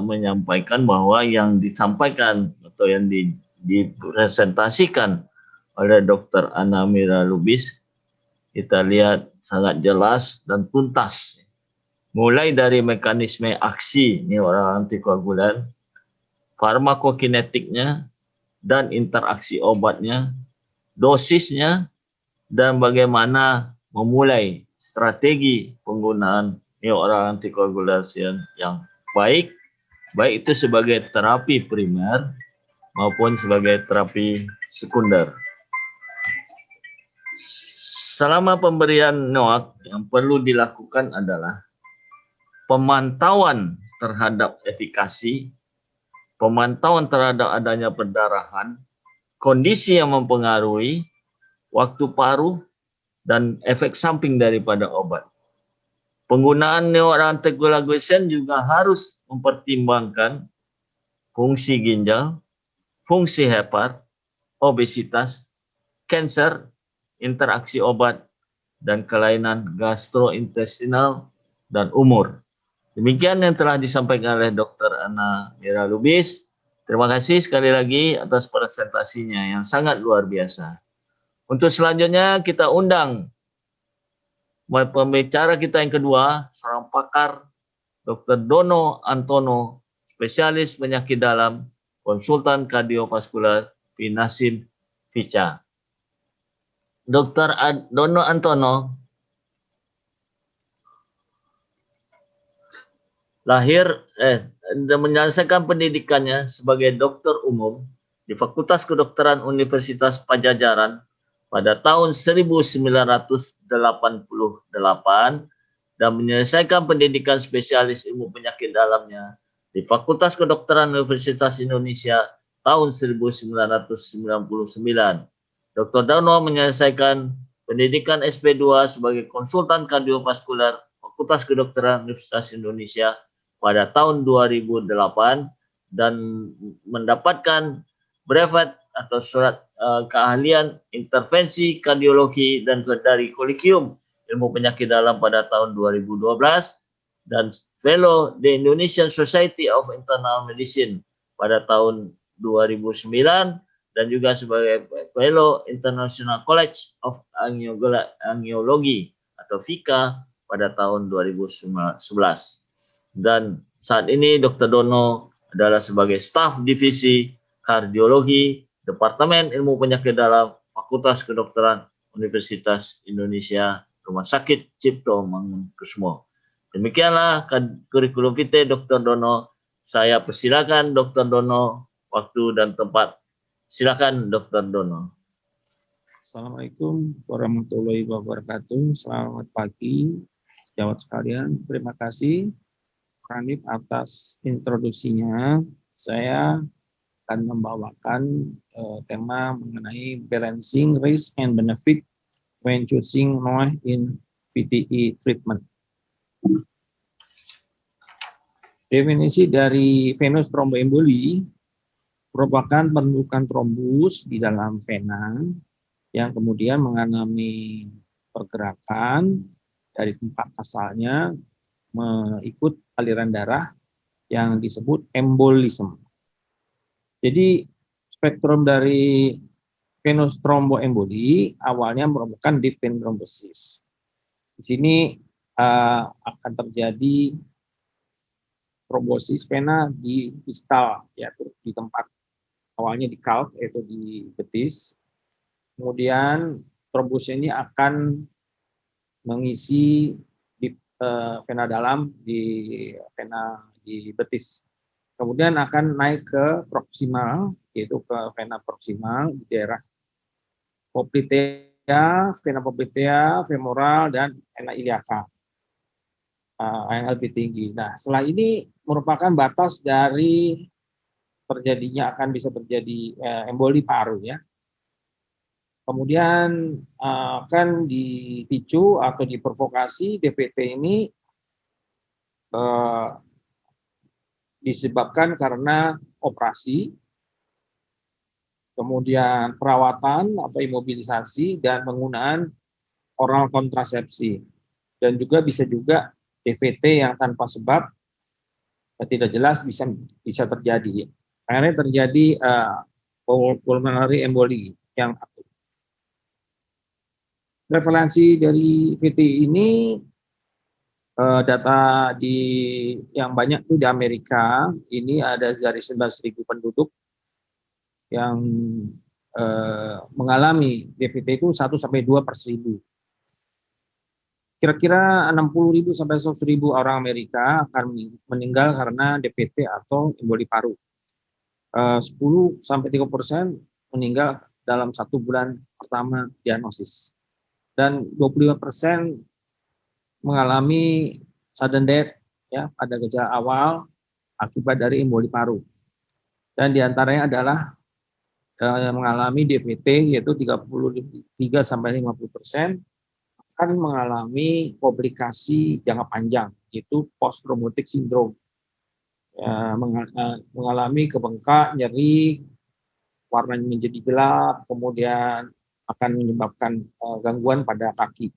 menyampaikan bahwa yang disampaikan atau yang dipresentasikan oleh Dr. Anna Mira Lubis, kita lihat sangat jelas dan tuntas. Mulai dari mekanisme aksi ini orang antikoagulan, farmakokinetiknya, dan interaksi obatnya, dosisnya, dan bagaimana memulai strategi penggunaan oral antikoagulasi yang baik itu sebagai terapi primer maupun sebagai terapi sekunder. Selama pemberian NOAC yang perlu dilakukan adalah pemantauan terhadap efikasi, pemantauan terhadap adanya perdarahan, kondisi yang mempengaruhi, waktu paruh, dan efek samping daripada obat. Penggunaan oral antikoagulasi juga harus mempertimbangkan fungsi ginjal, fungsi hepar, obesitas, kanker, interaksi obat, dan kelainan gastrointestinal dan umur. Demikian yang telah disampaikan oleh Dr. Ana Mira Lubis. Terima kasih sekali lagi atas presentasinya yang sangat luar biasa. Untuk selanjutnya kita undang pembicara kita yang kedua, seorang pakar, Dr. Dono Antono, spesialis penyakit dalam, konsultan kardiovaskular, Pinasim Fica. Dr. Dono Antono menyelesaikan pendidikannya sebagai dokter umum di Fakultas Kedokteran Universitas Pajajaran pada tahun 1988 dan menyelesaikan pendidikan spesialis ilmu penyakit dalamnya di Fakultas Kedokteran Universitas Indonesia tahun 1999. Dr. Dono menyelesaikan pendidikan SP2 sebagai konsultan kardiovaskular Fakultas Kedokteran Universitas Indonesia pada tahun 2008 dan mendapatkan brevet atau surat keahlian intervensi kardiologi dan dari Kolegium Ilmu Penyakit Dalam pada tahun 2012 dan Fellow the Indonesian Society of Internal Medicine pada tahun 2009 dan juga sebagai Fellow International College of Angiology atau FICA pada tahun 2011. Dan saat ini Dr. Dono adalah sebagai staf divisi kardiologi Departemen Ilmu Penyakit Dalam Fakultas Kedokteran Universitas Indonesia Rumah Sakit Cipto Mangunkusumo. Demikianlah kurikulum vitae Dr. Dono. Saya persilakan Dr. Dono waktu dan tempat. Silakan Dr. Dono. Assalamualaikum warahmatullahi wabarakatuh. Selamat pagi, sejawat sekalian. Terima kasih Ranif atas introduksinya. Saya akan membawakan tema mengenai balancing risk and benefit when choosing NOAC in VTE treatment. Definisi dari venous thromboemboli merupakan penumpukan trombus di dalam vena yang kemudian mengalami pergerakan dari tempat asalnya mengikut aliran darah yang disebut embolisme. Jadi spektrum dari venous thromboemboli awalnya merupakan deep vein thrombosis. Di sini akan terjadi trombosis vena di distal, yaitu di tempat awalnya di kalv, yaitu di betis. Kemudian trombus ini akan mengisi di vena dalam di vena di betis. Kemudian akan naik ke proksimal, yaitu ke vena proksimal di daerah poplitea, vena poplitea, femoral, dan vena iliaca yang lebih tinggi. Nah, setelah ini merupakan batas dari terjadinya akan bisa terjadi emboli paru ya. Kemudian akan dipicu atau diprovokasi DVT ini disebabkan karena operasi, kemudian perawatan atau imobilisasi dan penggunaan oral kontrasepsi, dan juga bisa DVT yang tanpa sebab tidak jelas bisa terjadi. Akhirnya terjadi pulmonary emboli yang akut. Prevalensi dari VT ini data yang banyak itu di Amerika, ini ada dari 11.000 penduduk yang mengalami DVT itu 1 sampai 2 per 1000. Kira-kira 60.000 sampai 100.000 orang Amerika akan meninggal karena DVT atau emboli paru. 10 sampai 30% meninggal dalam 1 bulan pertama diagnosis. Dan 25% mengalami sudden death ya pada gejala awal akibat dari emboli paru. Dan diantaranya adalah mengalami DVT yaitu 33 sampai 50% akan mengalami komplikasi jangka panjang yaitu post traumatic syndrome. Ya, mengalami kebengkak, nyeri, warnanya menjadi gelap, kemudian akan menyebabkan gangguan pada kaki.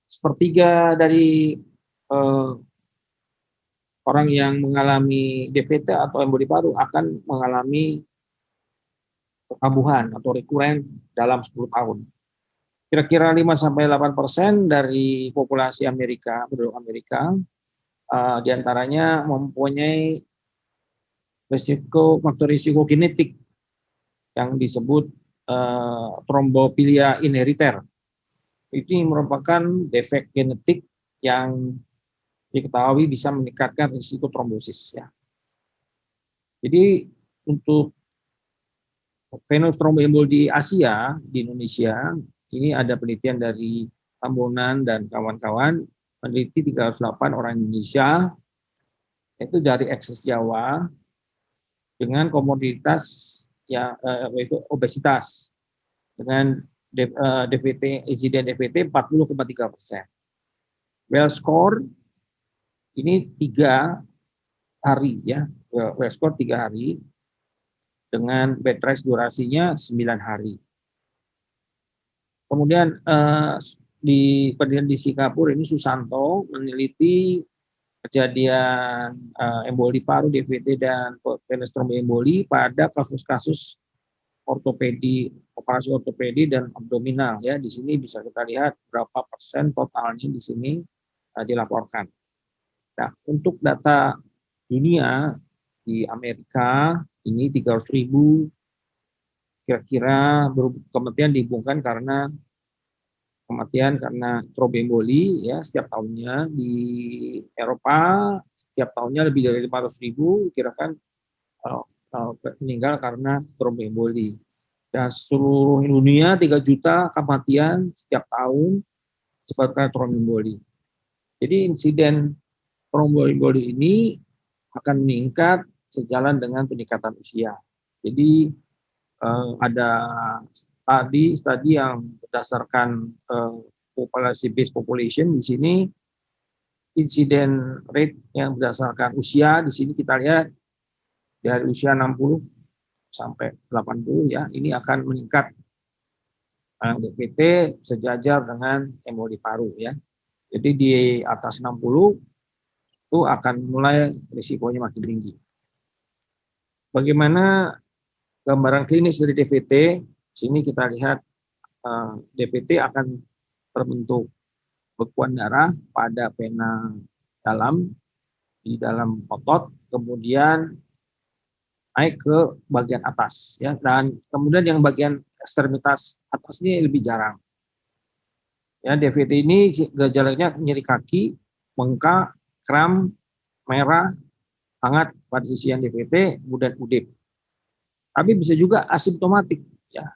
Sepertiga dari orang yang mengalami DVT atau emboli paru akan mengalami kekambuhan atau rekuren dalam 10 tahun. Kira-kira 5-8% dari populasi Amerika, penduduk Amerika, diantaranya mempunyai faktor risiko genetik yang disebut trombofilia inheriter. Itu merupakan defek genetik yang diketahui bisa meningkatkan risiko trombosis. Ya. Jadi untuk venous thromboemboli di Asia, di Indonesia, ini ada penelitian dari Tambunan dan kawan-kawan meneliti 308 orang Indonesia itu dari ekses Jawa dengan komoditas ya yaitu obesitas dengan DVT insiden DVT 40,3%. Well score ini 3 hari ya, well score 3 hari dengan bed rest durasinya 9 hari. Kemudian di penelitian di Singapura ini Susanto meneliti kejadian emboli paru, DVT dan venous thromboemboli pada kasus-kasus ortopedi, operasi ortopedi dan abdominal ya. Di sini bisa kita lihat berapa persen totalnya di sini dilaporkan. Nah, untuk data dunia di Amerika ini 300.000 kira-kira kematian dihubungkan karena kematian karena tromboemboli ya setiap tahunnya. Di Eropa setiap tahunnya lebih dari 500.000 kira-kira meninggal karena tromboemboli. Dan seluruh dunia 3 juta kematian setiap tahun disebabkan tromboemboli. Jadi insiden tromboemboli ini akan meningkat sejalan dengan peningkatan usia. Jadi ada studi yang berdasarkan populasi based population di sini insiden rate yang berdasarkan usia di sini kita lihat dari usia 60 sampai 80 ya ini akan meningkat DVT sejajar dengan emboli paru ya. Jadi di atas 60 itu akan mulai risikonya makin tinggi. Bagaimana gambaran klinis dari DVT? Sini kita lihat DVT akan terbentuk bekuan darah pada vena dalam di dalam otot, kemudian naik ke bagian atas ya, dan kemudian yang bagian ekstremitas atas ini lebih jarang. Ya, DVT ini gejalanya nyeri kaki, bengkak, kram, merah, hangat pada sisi yang DVT, kemudian udip. Tapi bisa juga asimptomatik ya.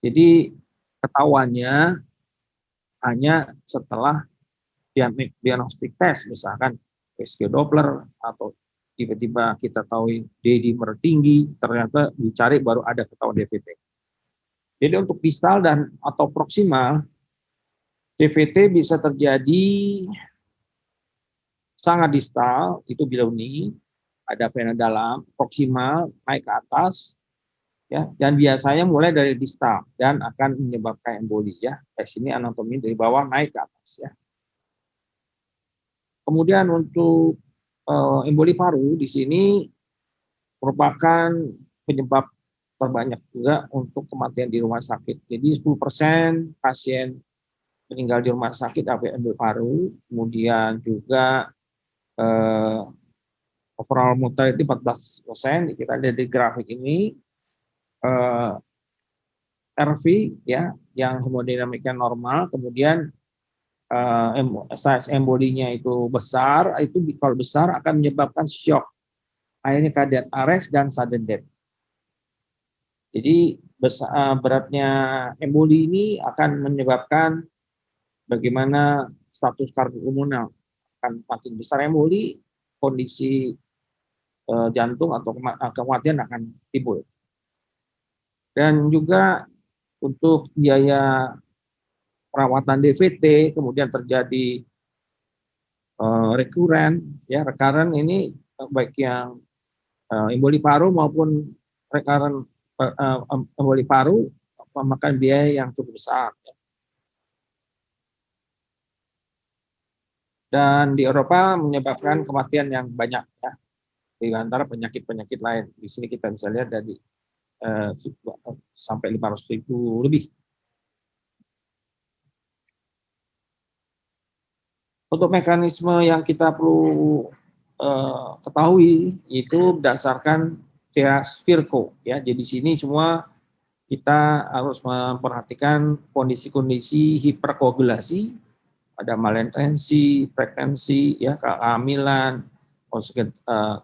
Jadi ketahuannya hanya setelah diagnostik tes, misalkan USG Doppler atau tiba-tiba kita tahu D-dimer tinggi, ternyata dicari baru ada ketahuan DVT. Jadi untuk distal dan atau proksimal, DVT bisa terjadi sangat distal, itu below knee, ada vena dalam, proksimal, naik ke atas, ya, dan biasanya mulai dari distal dan akan menyebabkan emboli ya. Sini anatomi dari bawah naik ke atas ya. Kemudian untuk emboli paru di sini merupakan penyebab terbanyak juga untuk kematian di rumah sakit. Jadi 10% pasien meninggal di rumah sakit akibat emboli paru, kemudian juga overall mortality 14%. Kita lihat di grafik ini, eh, RV ya yang hemodinamiknya normal, kemudian size embolinya itu besar, itu kalau besar akan menyebabkan shock, akhirnya cardiac arrest dan sudden death. Jadi beratnya emboli ini akan menyebabkan bagaimana status kardiopulmoner. Akan makin besar emboli, kondisi jantung atau kematian akan timbul. Dan juga untuk biaya perawatan DVT, kemudian terjadi recurrent ini baik yang emboli paru maupun recurrent emboli paru memakan biaya yang cukup besar. Dan di Eropa menyebabkan kematian yang banyak ya, di antara penyakit-penyakit lain. Di sini kita bisa lihat dari sampai 500.000 lebih. Untuk mekanisme yang kita perlu ketahui itu berdasarkan teras Virchow ya. Jadi di sini semua kita harus memperhatikan kondisi-kondisi hiperkoagulasi, ada malnutrisi, pregnancy, ya, kehamilan,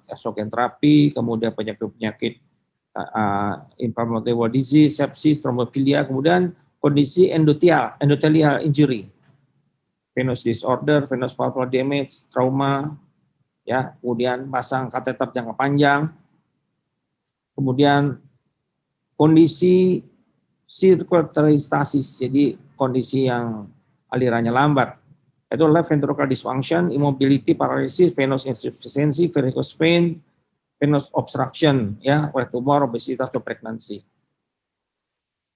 estrogen terapi, kemudian penyakit-penyakit inflammatory bowel disease, sepsis, trombofilia, kemudian kondisi endothelial injury, venous disorder, venous valvular damage, trauma, ya, kemudian pasang kateter jangka panjang, kemudian kondisi circulatory stasis, jadi kondisi yang alirannya lambat, itu left ventricular dysfunction, immobility, paralysis, venous insufficiency, varicose vein, venous obstruction, ya, oleh tumor, obesitas, atau pregnancy.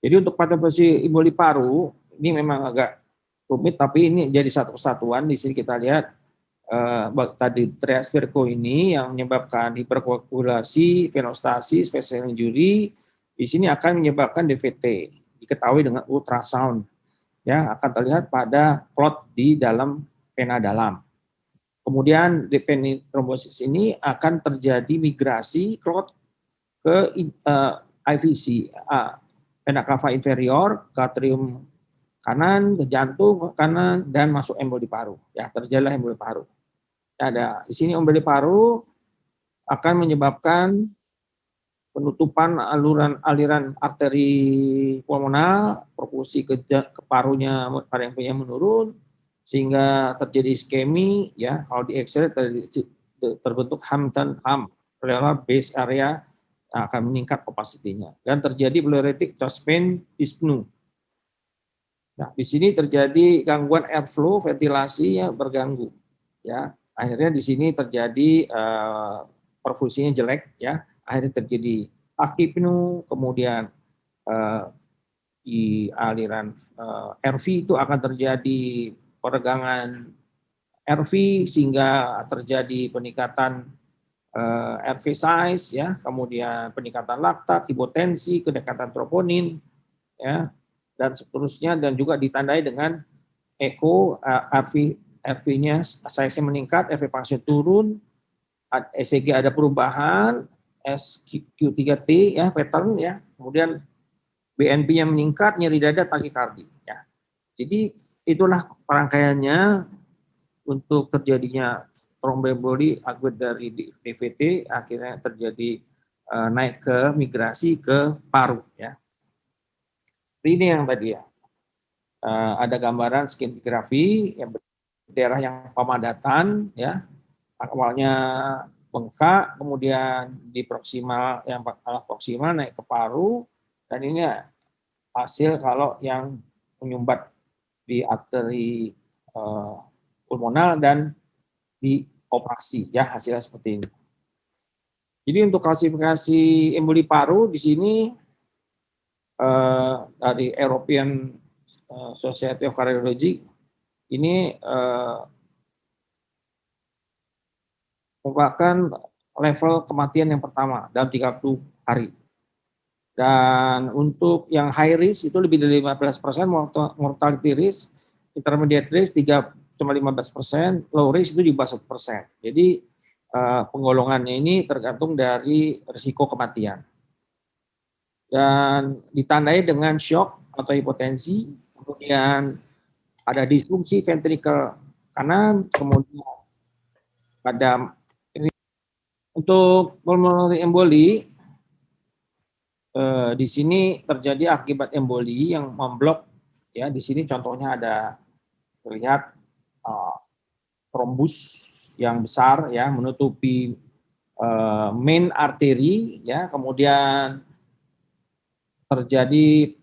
Jadi untuk patologi emboli paru ini memang agak rumit, tapi ini jadi satu kesatuan. Di sini kita lihat tadi trias Virchow ini yang menyebabkan hiperkoagulasi, venostasis, vessel injury, di sini akan menyebabkan DVT, diketahui dengan ultrasound. Ya, akan terlihat pada clot di dalam vena dalam. Kemudian di vena trombosis ini akan terjadi migrasi clot ke IVC, vena cava inferior, ke atrium kanan, ke jantung kanan, dan masuk emboli paru. Ya, terjadilah emboli paru. Ada di sini emboli paru akan menyebabkan penutupan aliran arteri pulmonal, perfusi ke parunya menurun, sehingga terjadi iskemi, ya. Kalau di X-ray terbentuk Hampton hump, pleural base area akan meningkat opacity-nya, dan terjadi pleuritic chest pain, dyspnea. Nah, di sini terjadi gangguan airflow, ventilasi yang berganggu, ya. Akhirnya di sini terjadi perfusinya jelek, ya. Akhirnya terjadi tachypnea, kemudian di aliran RV itu akan terjadi peregangan RV sehingga terjadi peningkatan RV size, ya, kemudian peningkatan laktat, hipotensi, kedekatan troponin, ya, dan seterusnya, dan juga ditandai dengan echo RV-nya size-nya meningkat, RV pasien turun, ECG ada perubahan, SQ3T, ya, pattern, ya, kemudian BNP-nya meningkat, nyeri dada, takikardi, ya. Jadi itulah perangkaiannya untuk terjadinya tromboemboli akibat dari DVT, akhirnya terjadi naik ke migrasi ke paru, ya. Ini yang tadi, ya, ada gambaran scintigraphy yang daerah yang pemadatan, ya, awalnya bengkak, kemudian di proksimal, yang proksimal naik ke paru, dan ini hasil kalau yang menyumbat di arteri pulmonal dan di operasi, ya, hasilnya seperti ini. Jadi untuk klasifikasi emboli paru di sini dari European Society of Cardiology ini merupakan level kematian yang pertama dalam 30 hari. Dan untuk yang high risk itu lebih dari 15%, mortality risk, intermediate risk 3,15%, low risk itu di bawah 1%. Jadi penggolongannya ini tergantung dari risiko kematian. dan ditandai dengan shock atau hipotensi, kemudian ada disfungsi ventrikel kanan, kemudian pada untuk pulmonary emboli di sini terjadi akibat emboli yang memblok, ya di sini contohnya ada terlihat trombus yang besar ya menutupi main arteri, ya kemudian terjadi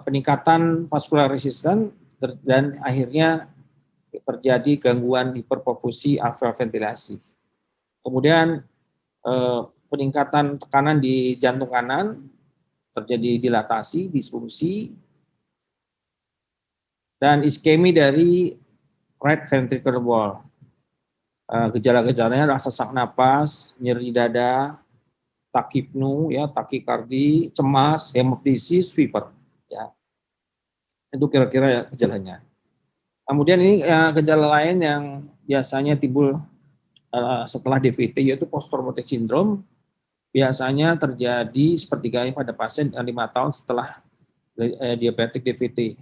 peningkatan vascular resistance dan akhirnya terjadi gangguan hiperperfusi atrial ventilasi. Kemudian peningkatan tekanan di jantung kanan, terjadi dilatasi, disfungsi, dan iskemi dari right ventricular wall. Gejala-gejalanya rasa sesak napas, nyeri dada, takipnu, ya, takikardi, cemas, hemoptysis, fever, ya. Itu kira-kira gejalanya. Kemudian ini gejala lain yang biasanya timbul setelah DVT yaitu post-traumatic syndrome. Biasanya terjadi sepertiganya pada pasien 5 tahun setelah diabetic DVT.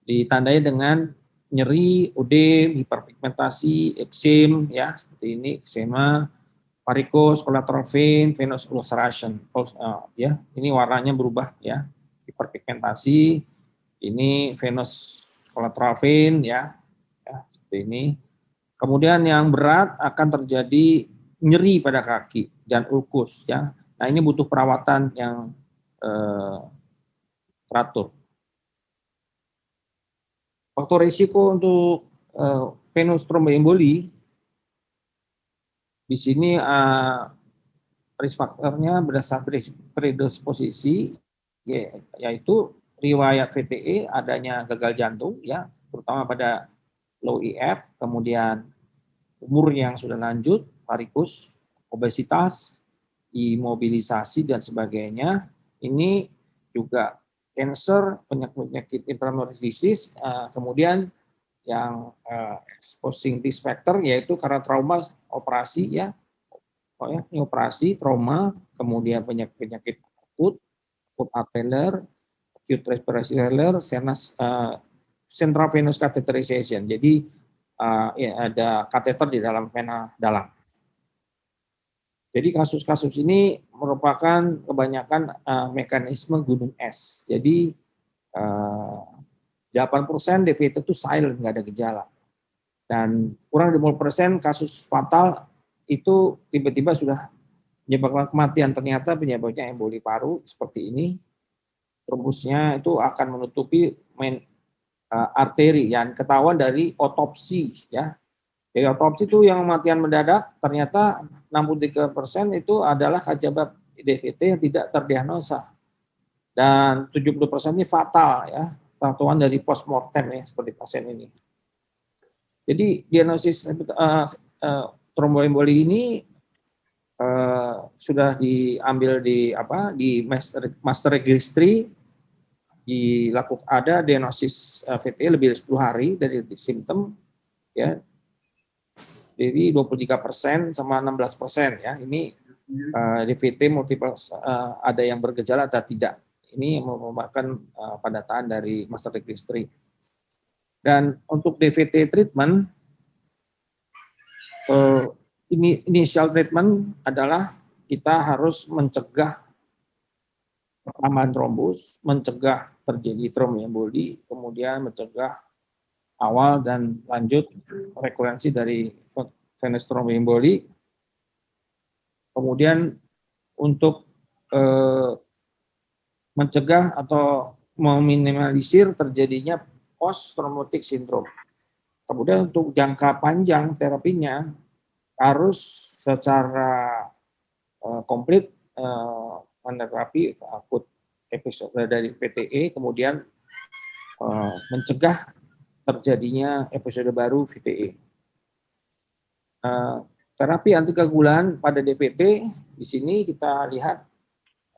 Ditandai dengan nyeri, ödem, hiperpigmentasi, eksem, ya seperti ini, eksema, varicose, collateral vein, venous ulceration, ya ini warnanya berubah, ya hiperpigmentasi, ini venous collateral vein, ya seperti ini. Kemudian yang berat akan terjadi nyeri pada kaki dan ulkus, ya. Nah ini butuh perawatan yang teratur. Faktor risiko untuk venous thromboemboli di sini risk faktornya berdasarkan predisposisi, yaitu riwayat VTE, adanya gagal jantung, ya terutama pada low EF, kemudian umur yang sudah lanjut, varikus, obesitas, imobilisasi dan sebagainya. Ini juga cancer, penyakit inflammatory disease, kemudian yang exposing risk factor yaitu karena trauma operasi, ya, ini operasi trauma, kemudian penyakit akut heart failure, acute respiratory failure, central venous catheterization. Jadi ya, ada kateter di dalam vena dalam. Jadi kasus-kasus ini merupakan kebanyakan mekanisme gunung es. Jadi 8% DVT itu silent, nggak ada gejala. Dan kurang dari 10% kasus fatal itu tiba-tiba sudah menyebabkan kematian. Ternyata penyebabnya emboli paru seperti ini. Trombusnya itu akan menutupi main arteri yang ketahuan dari otopsi, ya. Dari otopsi itu yang kematian mendadak ternyata 63% itu adalah akibat DVT yang tidak terdiagnosa. Dan 70% ini fatal, ya, ketahuan dari postmortem, ya, seperti pasien ini. Jadi diagnosis tromboemboli ini sudah diambil di master registry, dilakukan ada diagnosis VTE lebih dari 10 hari dari simptom, ya. Jadi 23% sama 16%, ya. Ini DVT multiple ada yang bergejala atau tidak. Ini merupakan pendataan dari master registry. Dan untuk DVT treatment, initial treatment adalah kita harus mencegah pertambahan trombus, mencegah terjadi tromboemboli, kemudian mencegah awal dan lanjut rekurensi dari venous thromboemboli. Kemudian untuk mencegah atau meminimalisir terjadinya post traumatic syndrome. Kemudian untuk jangka panjang terapinya harus secara komplit menerapi akut episode dari VTE, kemudian mencegah terjadinya episode baru VTE. Terapi antikeagulan pada DVT di sini kita lihat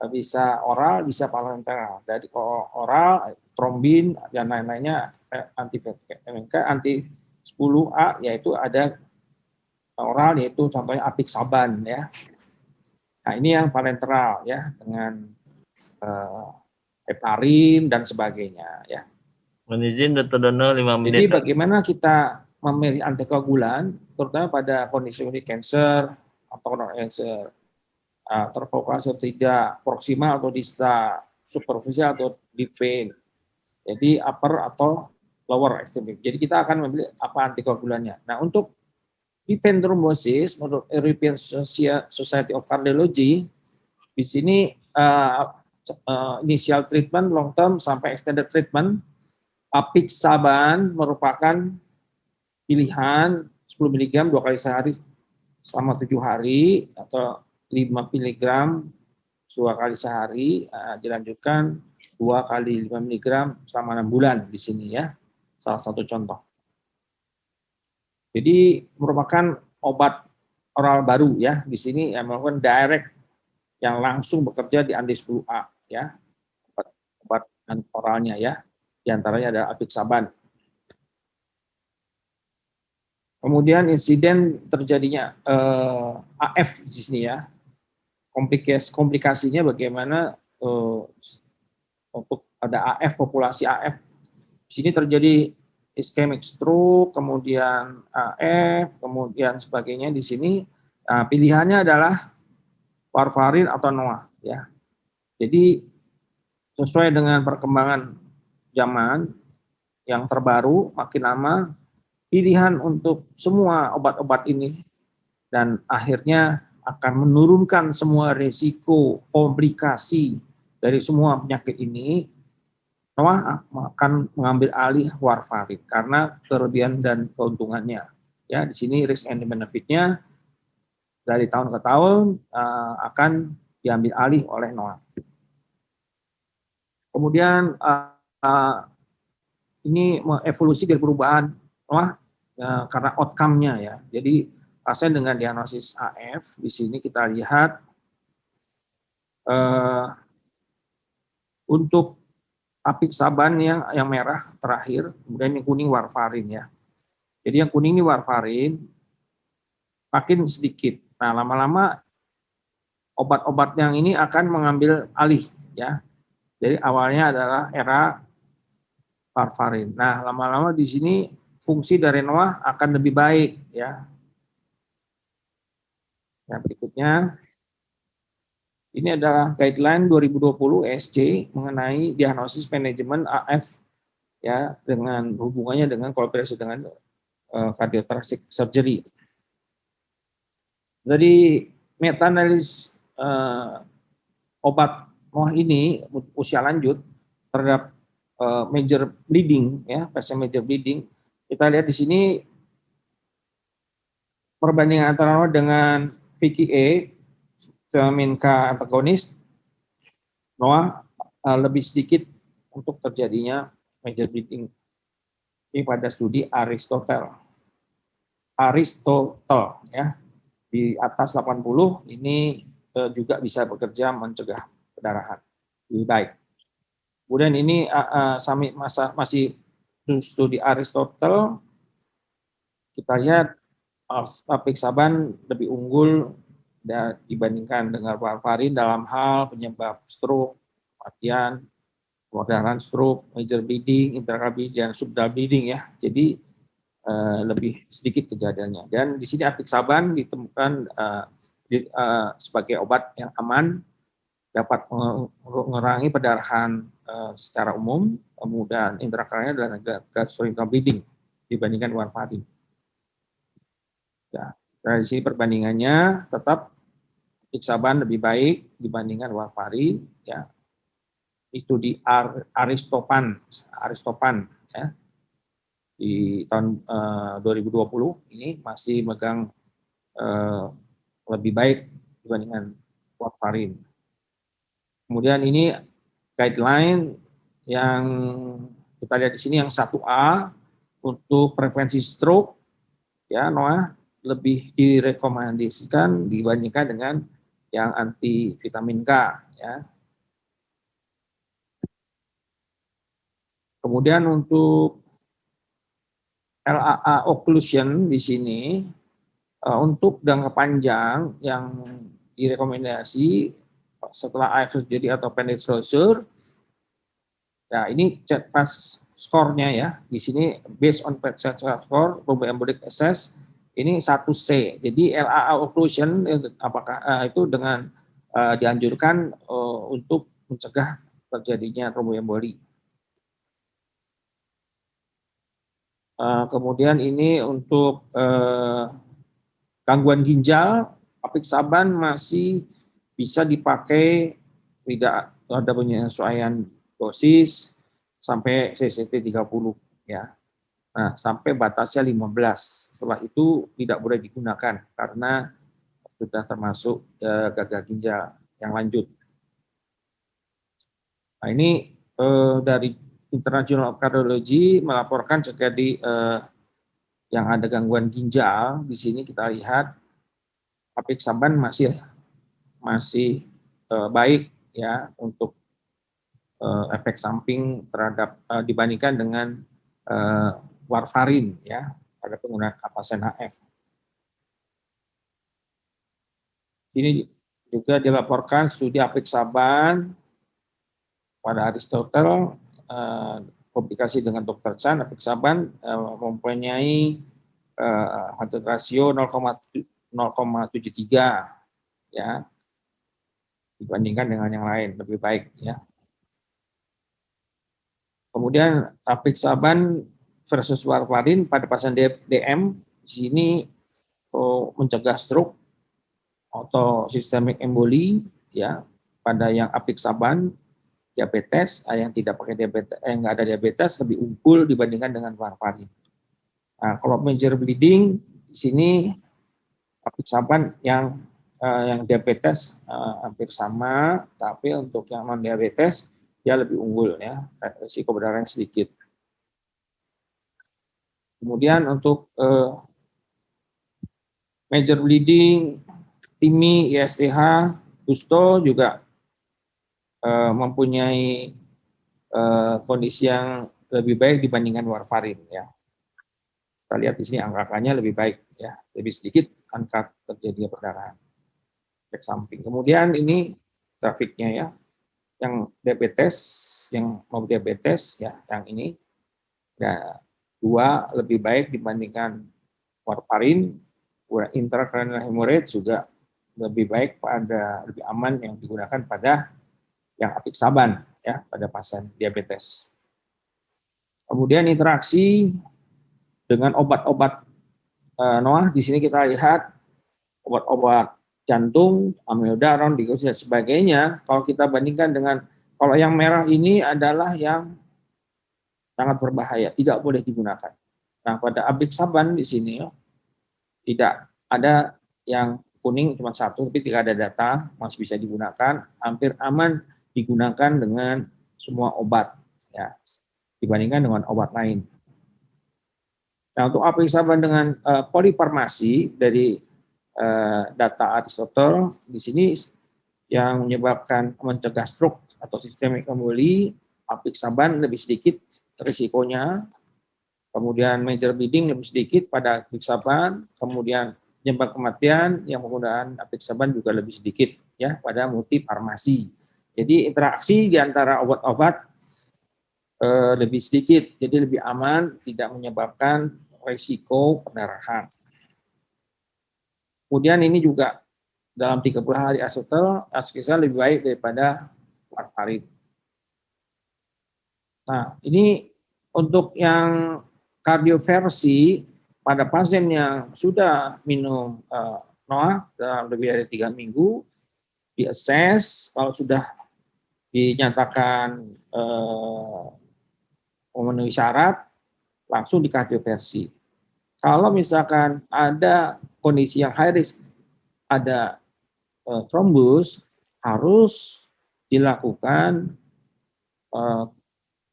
bisa oral, bisa parenteral. Jadi kalau oral, trombin dan lain-lainnya anti 10A, yaitu ada oral, yaitu contohnya apixaban, ya. Nah ini yang parenteral, ya, dengan heparin dan sebagainya ya. Mohon izin Dr. Dono 5 Jadi menit. bagaimana kita memilih antikoagulan, terutama pada kondisi cancer atau non cancer, terprovokasi atau tidak, proksimal atau distal, superficial atau deep vein. Jadi upper atau lower extremity. Jadi kita akan memilih apa antikoagulannya. Nah, untuk deep vein thrombosis menurut European Society of Cardiology, di sini initial treatment, long term sampai extended treatment, apixaban merupakan pilihan 10 mg 2 kali sehari selama 7 hari atau 5 mg 2 kali sehari, dilanjutkan 2 kali 5 mg selama 6 bulan di sini ya. Salah satu contoh. Jadi merupakan obat oral baru ya di sini yang melakukan direct yang langsung bekerja di Andes 10A ya. Obat oralnya ya. Di antaranya ada apixaban. Kemudian insiden terjadinya AF di sini ya. Komplikasinya bagaimana untuk ada AF, populasi AF. Di sini terjadi ischemic stroke, kemudian AF, kemudian sebagainya di sini. Nah, pilihannya adalah warfarin atau NOAH ya. Jadi sesuai dengan perkembangan zaman yang terbaru, makin lama pilihan untuk semua obat-obat ini dan akhirnya akan menurunkan semua risiko komplikasi dari semua penyakit ini. NOAH akan mengambil alih warfarin karena kelebihan dan keuntungannya. Ya, di sini risk and benefit-nya dari tahun ke tahun akan diambil alih oleh NOAH. Kemudian ini evolusi dari perubahan NOAH karena outcome-nya ya. Jadi pasien dengan diagnosis AF di sini kita lihat untuk apixaban yang merah terakhir, kemudian yang kuning warfarin ya. Jadi yang kuning ini warfarin makin sedikit. Nah, lama-lama obat-obat yang ini akan mengambil alih ya. Jadi awalnya adalah era warfarin. Nah, lama-lama di sini fungsi dari NOAH akan lebih baik ya. Ya, berikutnya ini adalah guideline 2020 ESC mengenai diagnosis manajemen AF ya dengan hubungannya dengan kolaborasi dengan cardiothoracic surgery. Jadi meta-analisis obat NOAH ini usia lanjut terhadap major bleeding ya, pasien major bleeding. Kita lihat di sini perbandingan antara NOAH dengan PKA vitamin K antagonis, NOAH lebih sedikit untuk terjadinya major bleeding. Ini pada studi Aristotle ya, di atas 80 ini juga bisa bekerja mencegah pendarahan lebih baik. Kemudian ini masih studi Aristotle, kita lihat apixaban lebih unggul dibandingkan dengan warfarin dalam hal penyebab stroke, kematian, perdarahan stroke, major bleeding, intrakranial bleeding, dan subdural bleeding ya. Jadi lebih sedikit kejadiannya. Dan di sini apixaban ditemukan sebagai obat yang aman, dapat mengurangi perdarahan secara umum, kemudian intrakranial dan gastrointestinal bleeding dibandingkan warfarin. Ya, dari sini perbandingannya tetap apixaban lebih baik dibandingkan warfarin ya. Itu di Aristopan ya. Di tahun 2020 ini masih megang lebih baik dibandingkan warfarin. Kemudian ini guideline yang kita lihat di sini yang 1A untuk prevensi stroke ya, NOAH lebih direkomendasikan dibandingkan dengan yang anti vitamin K ya. Kemudian untuk LAA occlusion di sini untuk jangka panjang yang direkomendasi setelah AF terjadi atau appendage closure. Ya, ini chat pass score-nya ya. Di sini based on chat pass score, embolic access ini 1C. Jadi LAA occlusion apakah itu dengan dianjurkan untuk mencegah terjadinya tromboemboli. Kemudian ini untuk gangguan ginjal, apixaban masih bisa dipakai, tidak ada penyesuaian dosis sampai CCT 30 ya. Nah, sampai batasnya 15. Setelah itu tidak boleh digunakan karena sudah termasuk gagal ginjal yang lanjut. Nah, ini dari International Cardiology melaporkan terjadi yang ada gangguan ginjal. Di sini kita lihat apixaban masih baik ya untuk efek samping terhadap dibandingkan dengan warfarin ya pada penggunaan pasien HF. Ini juga dilaporkan studi apixaban pada Aristotle, publikasi dengan Dr. Chan, apixaban mempunyai hazard ratio 0,73 ya dibandingkan dengan yang lain, lebih baik ya. Kemudian apixaban versus warfarin pada pasien DM di sini mencegah stroke atau systemic emboli ya pada yang apixaban diabetes, yang tidak pakai diabetes, nggak ada diabetes lebih unggul dibandingkan dengan warfarin. Nah, kalau major bleeding di sini apixaban yang diabetes hampir sama, tapi untuk yang non diabetes dia lebih unggul ya, risiko berdarahnya sedikit. Kemudian untuk major bleeding, TIMI, ISTH, Gusto juga mempunyai kondisi yang lebih baik dibandingkan warfarin ya. Kita lihat di sini angka-angkanya lebih baik ya, lebih sedikit angka terjadinya perdarahan efek samping. Kemudian ini grafiknya ya, yang diabetes, yang mau diabetes ya, yang ini ya 2 lebih baik dibandingkan warfarin. Intracranial hemorrhage juga lebih baik lebih aman yang digunakan pada yang apixaban ya pada pasien diabetes. Kemudian interaksi dengan obat-obat NOAH di sini kita lihat obat-obat jantung, amiodaron, digosis dan sebagainya. Kalau kita bandingkan dengan kalau yang merah ini adalah yang sangat berbahaya, tidak boleh digunakan. Nah, pada apixaban di sini tidak ada yang kuning cuma 1, tapi tidak ada data, masih bisa digunakan, hampir aman digunakan dengan semua obat ya dibandingkan dengan obat lain. Nah, untuk apixaban dengan polifarmasi dari data Aristotle di sini yang menyebabkan mencegah stroke atau systemic emboli, apixaban lebih sedikit risikonya. Kemudian major bleeding lebih sedikit pada apixaban, kemudian penyebab kematian yang menggunakan apixaban juga lebih sedikit ya pada multifarmasi. Jadi interaksi di antara obat-obat lebih sedikit, jadi lebih aman, tidak menyebabkan risiko perdarahan. Kemudian ini juga dalam 30 hari Aristotle, askesa lebih baik daripada warfarin. Nah, ini untuk yang kardioversi pada pasien yang sudah minum NOAH dalam lebih dari 3 minggu, di-assess, kalau sudah dinyatakan memenuhi syarat, langsung di kardioversi. Kalau misalkan ada kondisi yang high risk, ada trombus, harus dilakukan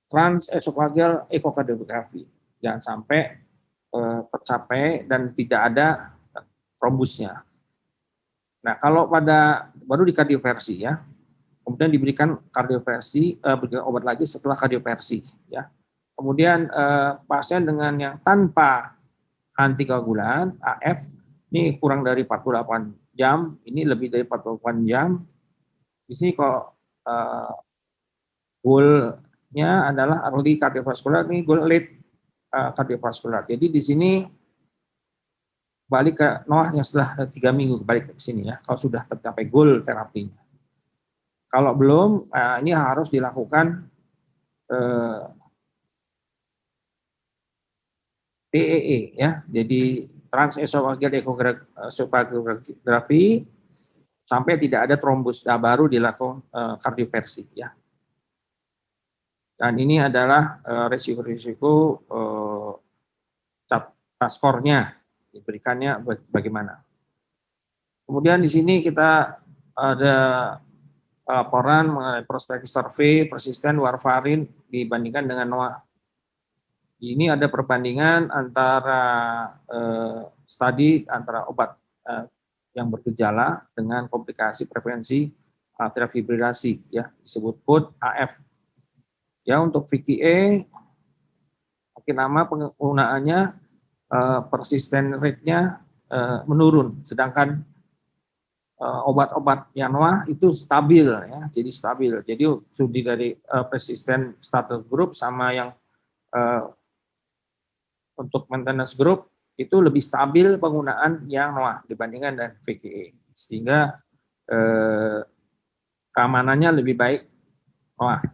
transesophageal ekokardiografi. Jangan sampai tercapai dan tidak ada trombusnya. Nah, kalau baru di kardioversi ya, kemudian diberikan kardioversi, berikan obat lagi setelah kardioversi ya. Kemudian pasien dengan yang tanpa antikoagulan AF ini kurang dari 48 jam, ini lebih dari 48 jam Di sini kok goal-nya adalah early cardiovascular, ini goal late cardiovascular. Jadi di sini balik ke NOAH yang setelah 3 minggu balik ke sini ya, kalau sudah tercapai goal terapinya. Kalau belum, ini harus dilakukan TEE ya, jadi transesophageal echocardiography sampai tidak ada trombus, baru dilakukan kardioversi ya. Dan ini adalah risiko-risiko skornya diberikannya bagaimana. Kemudian di sini kita ada laporan mengenai prospective survey persisten warfarin dibandingkan dengan NOAH. Ini ada perbandingan antara studi antara obat yang bergejala dengan komplikasi prevensi atrial fibrilasi ya, disebut PUD AF. Ya, untuk VKE makin lama penggunaannya persisten rate-nya menurun, sedangkan obat-obat yang NOAH itu stabil ya, jadi stabil. Jadi studi dari persisten starter group sama yang untuk maintenance group itu lebih stabil penggunaan yang NOAH dibandingkan dengan VKE, sehingga keamanannya lebih baik NOAH.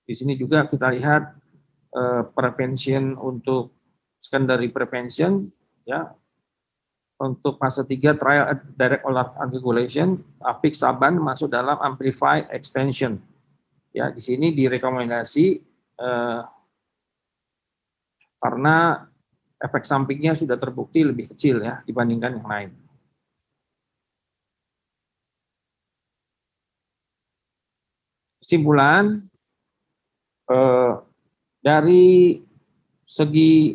Di sini juga kita lihat prevention untuk secondary prevention ya, untuk fase 3 trial direct oral anticoagulation, apixaban masuk dalam amplify extension. Ya, di sini direkomendasi karena efek sampingnya sudah terbukti lebih kecil ya dibandingkan yang lain. Kesimpulan dari segi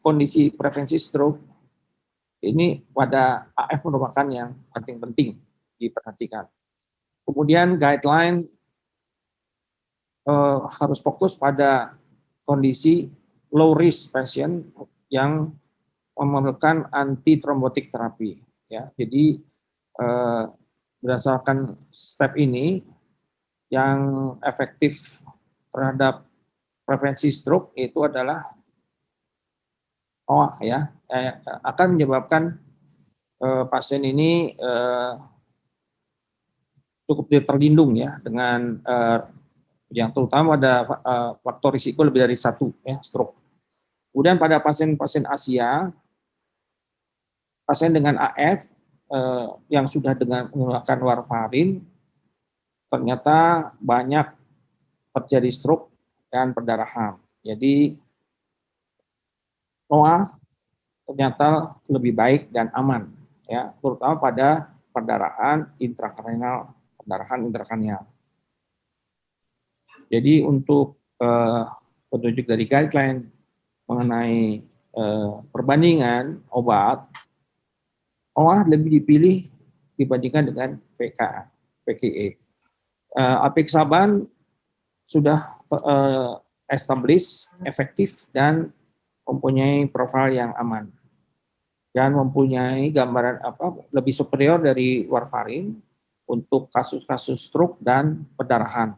kondisi prevensi stroke ini pada AF merupakan yang paling penting diperhatikan. Kemudian guideline harus fokus pada kondisi low risk patient yang memerlukan anti trombotik terapi ya. Jadi berdasarkan step ini yang efektif terhadap prevensi stroke itu adalah NOAH ya, akan menyebabkan pasien ini cukup terlindung ya dengan yang terutama ada faktor risiko lebih dari 1 ya, stroke. Kemudian pada pasien-pasien Asia, pasien dengan AF yang sudah dengan menggunakan warfarin ternyata banyak terjadi stroke dan perdarahan. Jadi NOAH ternyata lebih baik dan aman ya, terutama pada perdarahan intrakranial, Jadi untuk petunjuk dari guideline mengenai perbandingan obat, NOAH lebih dipilih dibandingkan dengan VKE. Apixaban sudah established, efektif, dan mempunyai profil yang aman dan mempunyai gambaran lebih superior dari warfarin untuk kasus-kasus stroke dan perdarahan.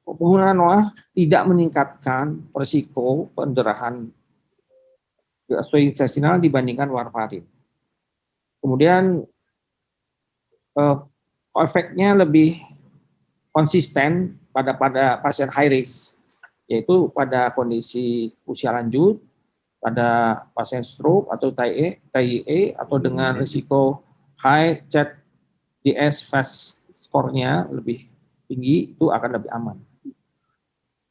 Penggunaan NOAH tidak meningkatkan risiko pendarahan gastrointestinal dibandingkan warfarin. Kemudian efeknya lebih konsisten pada pasien high risk, yaitu pada kondisi usia lanjut, pada pasien stroke atau TIA atau dengan risiko high CHD-DS fast score-nya lebih tinggi, itu akan lebih aman.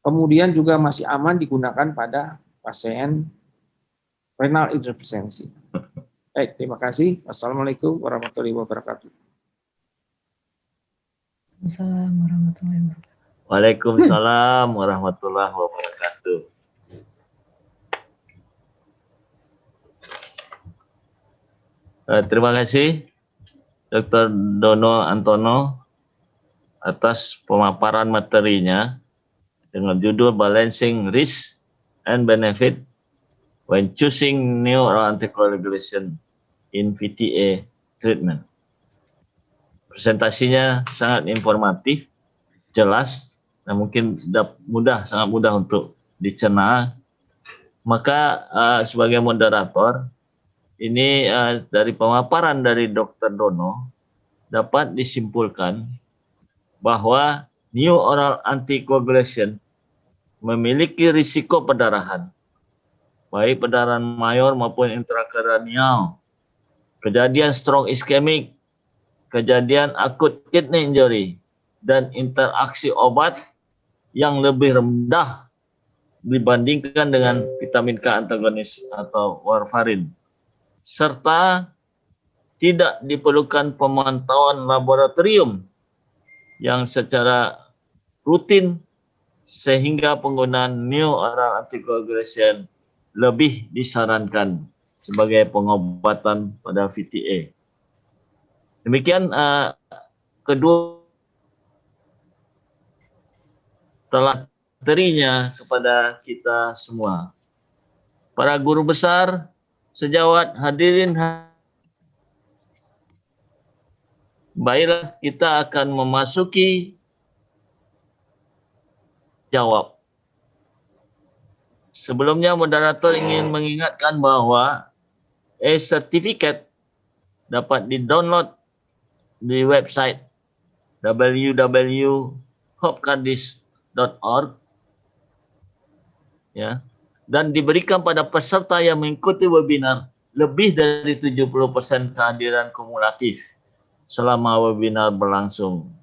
Kemudian juga masih aman digunakan pada pasien renal insufficiency. Baik, terima kasih. Wassalamualaikum warahmatullahi wabarakatuh. Assalamualaikum warahmatullahi wabarakatuh. Waalaikumsalam warahmatullahi wabarakatuh. Terima kasih Dr. Dono Antono atas pemaparan materinya dengan judul Balancing Risk and Benefit when Choosing New Oral Anticoagulation in VTA treatment. Presentasinya sangat informatif, jelas, dan mungkin sangat mudah untuk dicerna. Maka sebagai moderator, ini dari pemaparan dari Dr. Dono dapat disimpulkan bahwa new oral anticoagulation memiliki risiko perdarahan, baik perdarahan mayor maupun intrakranial, kejadian stroke iskemik, kejadian akut kidney injury, dan interaksi obat yang lebih rendah dibandingkan dengan vitamin K antagonis atau warfarin. Serta tidak diperlukan pemantauan laboratorium yang secara rutin sehingga penggunaan new oral anticoagulation lebih disarankan sebagai pengobatan pada VTA. Demikian kedua telah materinya kepada kita semua. Para guru besar, sejawat, hadirin, baiklah kita akan memasuki jawab. Sebelumnya moderator ingin mengingatkan bahwa e-certificate dapat di-download di website www.hopkadis.org ya, dan diberikan pada peserta yang mengikuti webinar lebih dari 70% kehadiran kumulatif selama webinar berlangsung.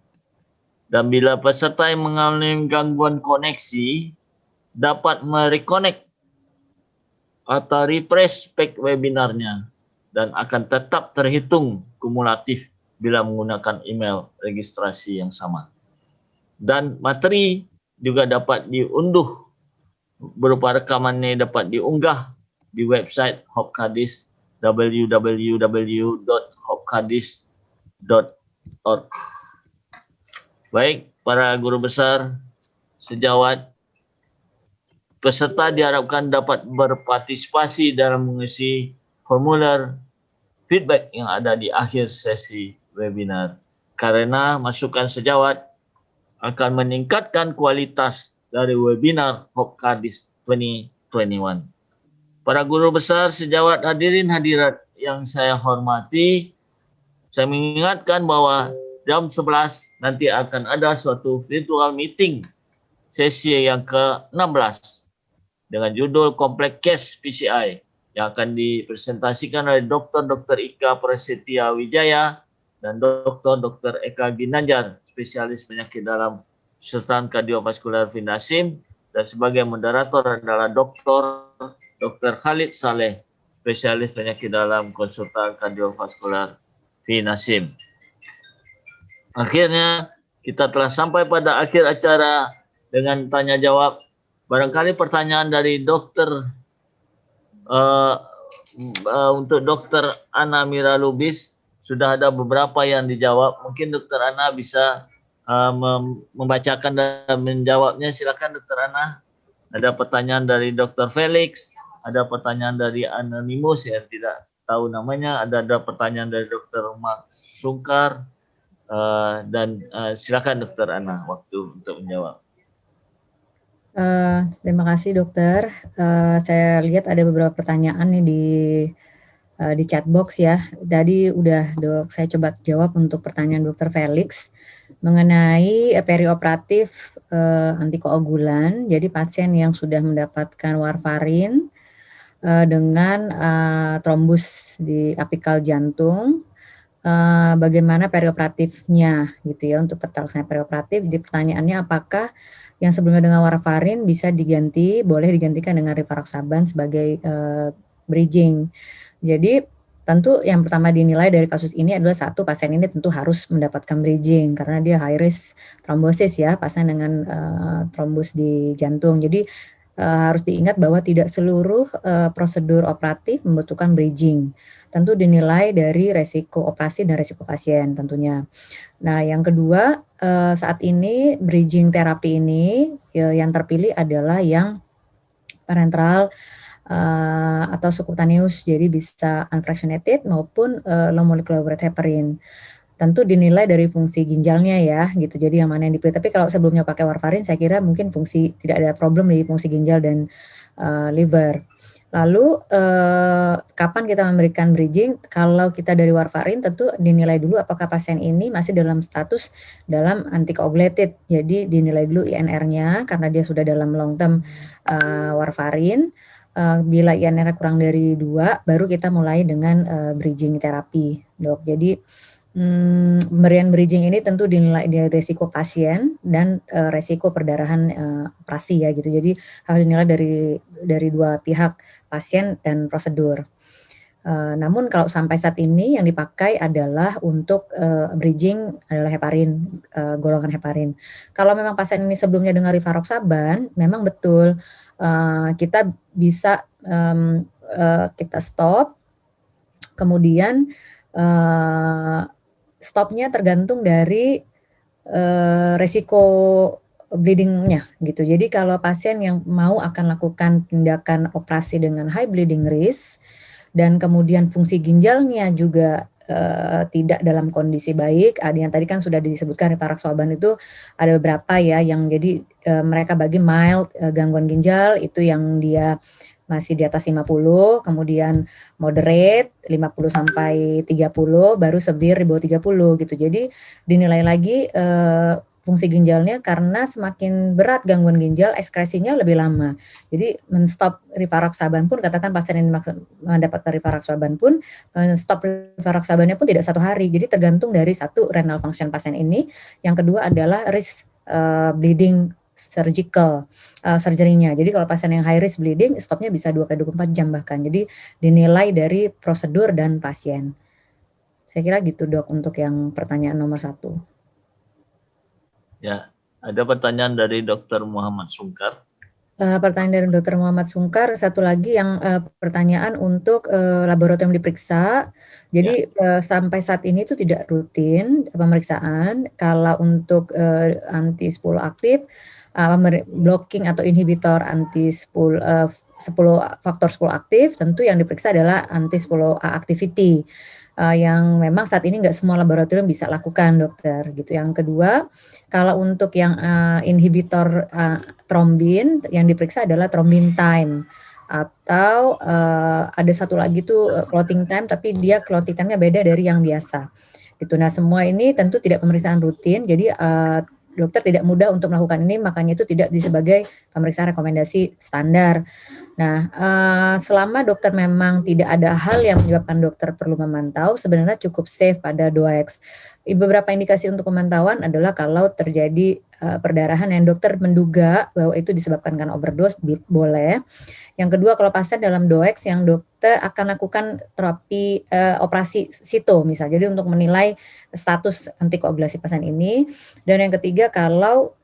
Dan bila peserta yang mengalami gangguan koneksi dapat mereconnect atau refresh page webinarnya dan akan tetap terhitung kumulatif bila menggunakan email registrasi yang sama. Dan materi juga dapat diunduh berupa rekaman ini dapat diunggah di website Hopkadis www.hopkadis.org. Baik, para guru besar, sejawat, peserta diharapkan dapat berpartisipasi dalam mengisi formulir feedback yang ada di akhir sesi webinar, karena masukan sejawat akan meningkatkan kualitas dari webinar Hopkadis 2021. Para guru besar, sejawat, hadirin hadirat yang saya hormati, saya mengingatkan bahwa jam 11 nanti akan ada suatu virtual meeting sesi yang ke-16 dengan judul Complex Case PCI yang akan dipresentasikan oleh Dr. Ika Prasetya Wijaya dan Dr. Eka Ginanjar, spesialis penyakit dalam kesusahan kardiovaskular Vinasim, dan sebagai moderator adalah Dr. Khalid Saleh, spesialis penyakit dalam konsultan kardiovaskular Vinasim. Akhirnya kita telah sampai pada akhir acara dengan tanya jawab. Barangkali pertanyaan dari dokter untuk Dr. Ana Mira Lubis sudah ada beberapa yang dijawab. Mungkin Dr. Ana bisa membacakan dan menjawabnya. Silakan Dr. Ana. Ada pertanyaan dari Dr. Felix, ada pertanyaan dari Anonymous yang tidak tahu namanya, ada pertanyaan dari Dr. Mark Sungkar, dan silakan Dr. Ana waktu untuk menjawab. Terima kasih dokter. Saya lihat ada beberapa pertanyaan nih di chat box ya. Tadi udah saya coba jawab untuk pertanyaan Dr. Felix mengenai perioperatif antikoagulan. Jadi pasien yang sudah mendapatkan warfarin dengan trombus di apikal jantung, bagaimana perioperatifnya gitu ya untuk terlaksana perioperatif. Jadi pertanyaannya apakah yang sebelumnya dengan warfarin bisa boleh digantikan dengan rivaroxaban sebagai bridging. Jadi tentu yang pertama dinilai dari kasus ini adalah satu, pasien ini tentu harus mendapatkan bridging karena dia high risk trombosis ya, pasien dengan trombus di jantung. Jadi harus diingat bahwa tidak seluruh prosedur operatif membutuhkan bridging. Tentu dinilai dari resiko operasi dan resiko pasien tentunya. Nah, yang kedua, saat ini bridging terapi ini yang terpilih adalah yang parenteral atau subcutaneous, jadi bisa unfractionated maupun low molecular weight heparin. Tentu dinilai dari fungsi ginjalnya ya, gitu. Jadi yang mana yang dipilih. Tapi kalau sebelumnya pakai warfarin, saya kira mungkin tidak ada problem di fungsi ginjal dan liver. Lalu kapan kita memberikan bridging? Kalau kita dari warfarin, tentu dinilai dulu apakah pasien ini masih dalam status dalam anticoagulated. Jadi dinilai dulu INR-nya karena dia sudah dalam long term warfarin. Bila INR kurang dari 2, baru kita mulai dengan bridging terapi, dok. Jadi pemberian bridging ini tentu dinilai dari resiko pasien dan resiko perdarahan operasi ya gitu. Jadi harus dinilai dari dua pihak, pasien dan prosedur. Namun kalau sampai saat ini yang dipakai adalah untuk bridging adalah heparin, golongan heparin. Kalau memang pasien ini sebelumnya dengan rivaroxaban, memang betul kita bisa kita stop, kemudian stopnya tergantung dari resiko bleedingnya gitu. Jadi kalau pasien yang mau akan lakukan tindakan operasi dengan high bleeding risk dan kemudian fungsi ginjalnya juga tidak dalam kondisi baik, ada yang tadi kan sudah disebutkan rivaroxaban itu ada beberapa ya yang jadi mereka bagi mild gangguan ginjal itu yang dia masih di atas 50, kemudian moderate 50 sampai 30, baru severe di bawah 30 gitu. Jadi dinilai lagi fungsi ginjalnya karena semakin berat gangguan ginjal, ekskresinya lebih lama. Jadi men-stop rivaroxaban pun, katakan pasien yang mendapatkan rivaroxaban pun, stop rivaroxabannya pun tidak 1 hari. Jadi tergantung dari satu renal function pasien ini, yang kedua adalah risk bleeding surgery-nya. Jadi kalau pasien yang high risk bleeding, stopnya bisa 2x24 jam bahkan. Jadi dinilai dari prosedur dan pasien. Saya kira gitu dok untuk yang pertanyaan nomor 1. Ya, ada pertanyaan dari Dr. Muhammad Sungkar. Pertanyaan dari Dr. Muhammad Sungkar, satu lagi yang pertanyaan untuk laboratorium diperiksa. Jadi sampai saat ini itu tidak rutin pemeriksaan. Kalau untuk anti-10 aktif, blocking atau inhibitor anti-10 faktor 10 aktif, tentu yang diperiksa adalah anti-10 activity. Yang memang saat ini nggak semua laboratorium bisa lakukan dokter gitu. Yang kedua, kalau untuk yang inhibitor trombin yang diperiksa adalah trombin time atau ada satu lagi tuh clotting time, tapi dia clotting time-nya beda dari yang biasa gitu. Nah semua ini tentu tidak pemeriksaan rutin, jadi dokter tidak mudah untuk melakukan ini, makanya itu tidak sebagai pemeriksaan rekomendasi standar. Nah, selama dokter memang tidak ada hal yang menyebabkan dokter perlu memantau, sebenarnya cukup safe pada 2X. Beberapa indikasi untuk pemantauan adalah kalau terjadi perdarahan yang dokter menduga bahwa itu disebabkan karena overdose, boleh. Yang kedua, kalau pasien dalam 2X yang dokter akan lakukan terapi operasi sito misalnya, jadi untuk menilai status antikoagulasi pasien ini. Dan yang ketiga, kalau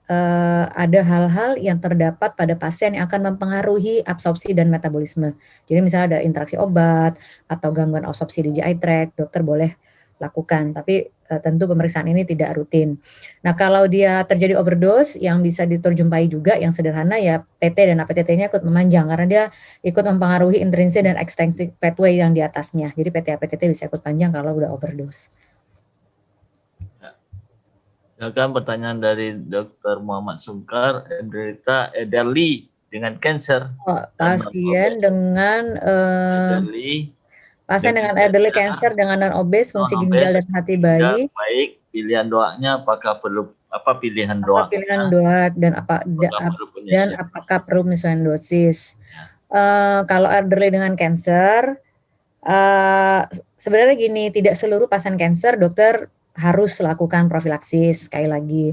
ada hal-hal yang terdapat pada pasien yang akan mempengaruhi absorpsi dan metabolisme. Jadi misalnya ada interaksi obat atau gangguan absorpsi di GI tract, dokter boleh lakukan, tapi tentu pemeriksaan ini tidak rutin. Nah kalau dia terjadi overdose yang bisa diterjumpai juga yang sederhana ya PT dan APTT-nya ikut memanjang karena dia ikut mempengaruhi intrinsic dan extrinsic pathway yang di atasnya. Jadi PT APTT bisa ikut panjang kalau udah overdose. Silakan pertanyaan dari Dr. Muhammad Sungkar, menderita elderly dengan cancer. Pasien dengan elderly cancer dengan non obes, fungsi ginjal dan hati baik. Baik, pilihan doanya apakah perlu pilihan doa? Pilihan doa dan apakah perlu penyesuaian dosis? Kalau elderly dengan cancer, sebenarnya gini, tidak seluruh pasien cancer dokter harus lakukan profilaksis sekali lagi.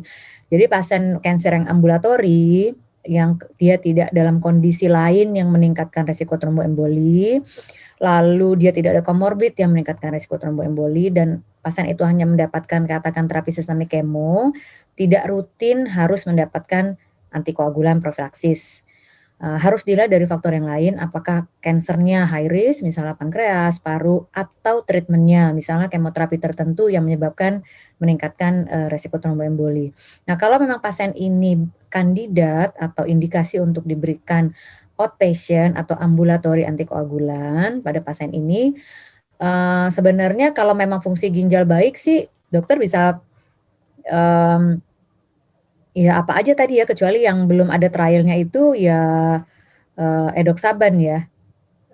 Jadi pasien kanker yang ambulatori yang dia tidak dalam kondisi lain yang meningkatkan resiko tromboemboli, lalu dia tidak ada komorbid yang meningkatkan resiko tromboemboli dan pasien itu hanya mendapatkan katakan terapi sistemik kemo, tidak rutin harus mendapatkan antikoagulan profilaksis. Harus dilihat dari faktor yang lain, apakah kansernya high risk, misalnya pankreas, paru, atau treatmentnya, misalnya kemoterapi tertentu yang menyebabkan meningkatkan resiko tromboemboli. Nah, kalau memang pasien ini kandidat atau indikasi untuk diberikan outpatient atau ambulatori antikoagulan pada pasien ini, sebenarnya kalau memang fungsi ginjal baik sih dokter bisa ya apa aja tadi ya, kecuali yang belum ada trialnya itu ya edoxaban ya.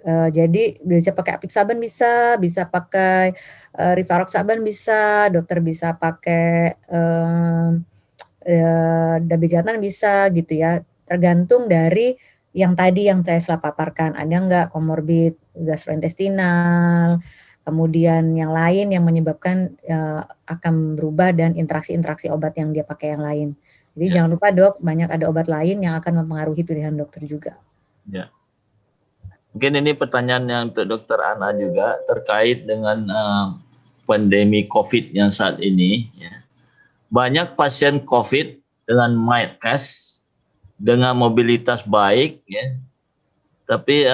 Jadi bisa pakai apixaban bisa pakai rivaroxaban bisa, dokter bisa pakai dabigatran bisa gitu ya. Tergantung dari yang tadi yang saya paparkan, ada nggak komorbid gastrointestinal, kemudian yang lain yang menyebabkan akan berubah dan interaksi-interaksi obat yang dia pakai yang lain. Jadi Ya. jangan lupa dok, banyak ada obat lain yang akan mempengaruhi pilihan dokter juga. Ya. Mungkin ini pertanyaan yang untuk Dokter Ana juga terkait dengan pandemi COVID yang saat ini. Ya. Banyak pasien COVID dengan mild case, dengan mobilitas baik, ya. Tapi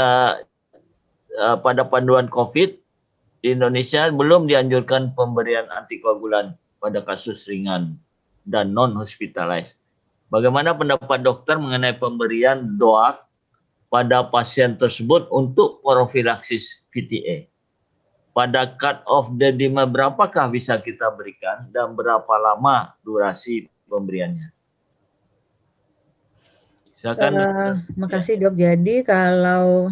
pada panduan COVID di Indonesia belum dianjurkan pemberian antikoagulan pada kasus ringan dan non-hospitalized. Bagaimana pendapat dokter mengenai pemberian DOAC pada pasien tersebut untuk profilaksis VTA? Pada cut off dedimer berapakah bisa kita berikan dan berapa lama durasi pemberiannya? Silakan. Makasih dok. Jadi kalau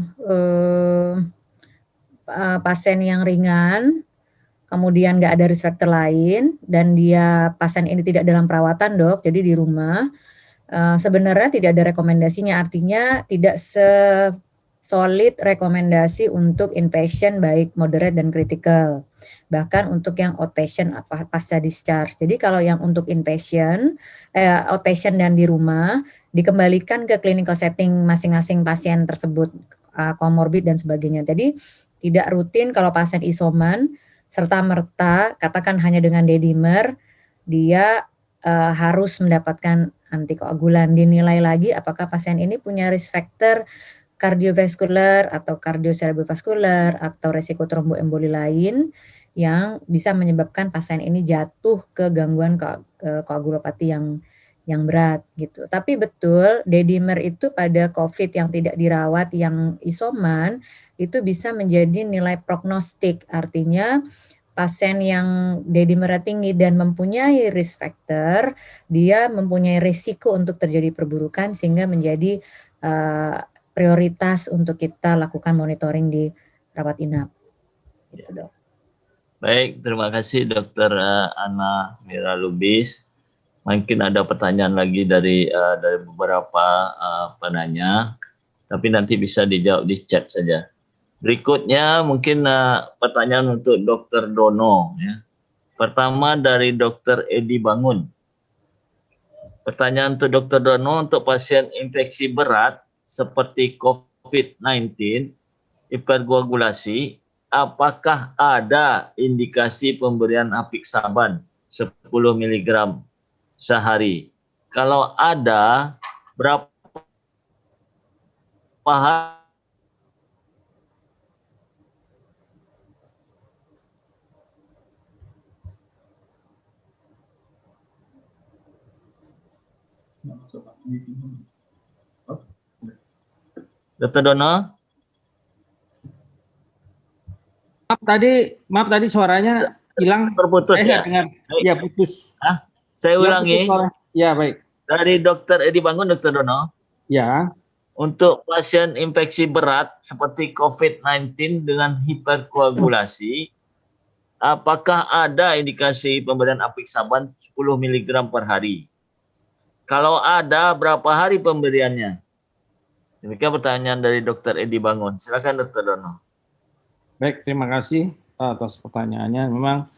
pasien yang ringan, kemudian nggak ada risk factor lain, dan dia pasien ini tidak dalam perawatan dok, jadi di rumah, sebenarnya tidak ada rekomendasinya, artinya tidak solid rekomendasi untuk inpatient baik moderate dan critical, bahkan untuk yang outpatient pasca discharge. Jadi kalau yang untuk inpatient, outpatient dan di rumah, dikembalikan ke clinical setting masing-masing pasien tersebut, comorbid dan sebagainya. Jadi tidak rutin kalau pasien isoman serta-merta katakan hanya dengan dedimer dia harus mendapatkan antikoagulan. Dinilai lagi apakah pasien ini punya risk factor kardiovaskular atau kardiocerebrovaskular atau resiko tromboemboli lain yang bisa menyebabkan pasien ini jatuh ke gangguan koagulopati yang berat gitu. Tapi betul dedimer itu pada COVID yang tidak dirawat yang isoman itu bisa menjadi nilai prognostik, artinya pasien yang dedimernya tinggi dan mempunyai risk factor, dia mempunyai risiko untuk terjadi perburukan sehingga menjadi prioritas untuk kita lakukan monitoring di rawat inap. Gitu, dok. Baik, terima kasih Dokter Ana Mira Lubis. Mungkin ada pertanyaan lagi dari beberapa penanya, tapi nanti bisa dijawab di chat saja. Berikutnya mungkin pertanyaan untuk Dokter Dono. Ya. Pertama dari Dokter Edi Bangun. Pertanyaan untuk Dokter Dono, untuk pasien infeksi berat seperti COVID-19, hiperkoagulasi, apakah ada indikasi pemberian apixaban 10 mg sehari? Kalau ada, berapa hari? Dr. Dono? Maaf tadi suaranya hilang. Terputus ya? Dengar. Ya putus. Saya ulangi. Ya baik. Dari Dokter Edi Bangun, Dr. Dono. Ya. Untuk pasien infeksi berat seperti COVID-19 dengan hiperkoagulasi, apakah ada indikasi pemberian apixaban 10 mg per hari? Kalau ada, berapa hari pemberiannya? Demikian pertanyaan dari Dokter Edi Bangun. Silakan Dr. Dono. Baik, terima kasih atas pertanyaannya. Memang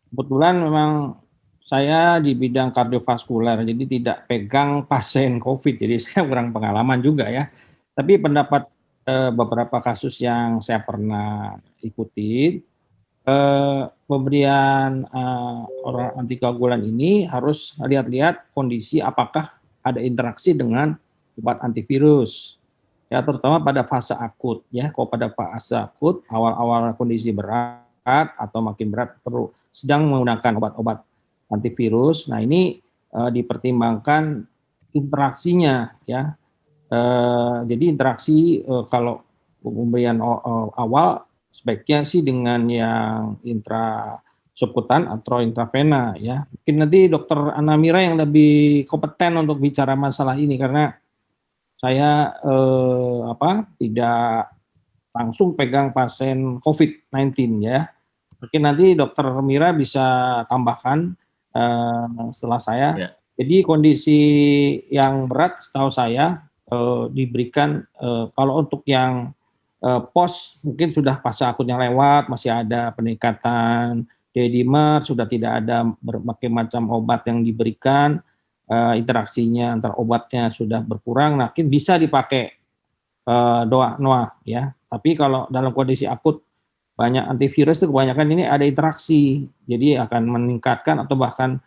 kebetulan memang saya di bidang kardiovaskular, jadi tidak pegang pasien COVID, jadi saya kurang pengalaman juga ya. Tapi pendapat beberapa kasus yang saya pernah ikuti, pemberian orang antikoagulan ini harus lihat-lihat kondisi apakah ada interaksi dengan obat antivirus. Ya, terutama pada fase akut ya. Kalau pada fase akut, awal-awal kondisi berat atau makin berat perlu sedang menggunakan obat-obat antivirus. Nah, ini dipertimbangkan interaksinya ya Jadi interaksi kalau pemberian awal sebaiknya sih dengan yang intrasubkutan atau intravena ya. Mungkin nanti Dokter Ana Mira yang lebih kompeten untuk bicara masalah ini karena saya tidak langsung pegang pasien COVID-19 ya. Mungkin nanti Dokter Mira bisa tambahkan setelah saya. Ya. Jadi kondisi yang berat setahu saya diberikan kalau untuk yang pos mungkin sudah fase akutnya lewat, masih ada peningkatan D-dimer, sudah tidak ada berbagai macam obat yang diberikan, interaksinya antar obatnya sudah berkurang, nah mungkin bisa dipakai NOA ya. Tapi kalau dalam kondisi akut banyak antivirus itu kebanyakan ini ada interaksi, jadi akan meningkatkan atau bahkan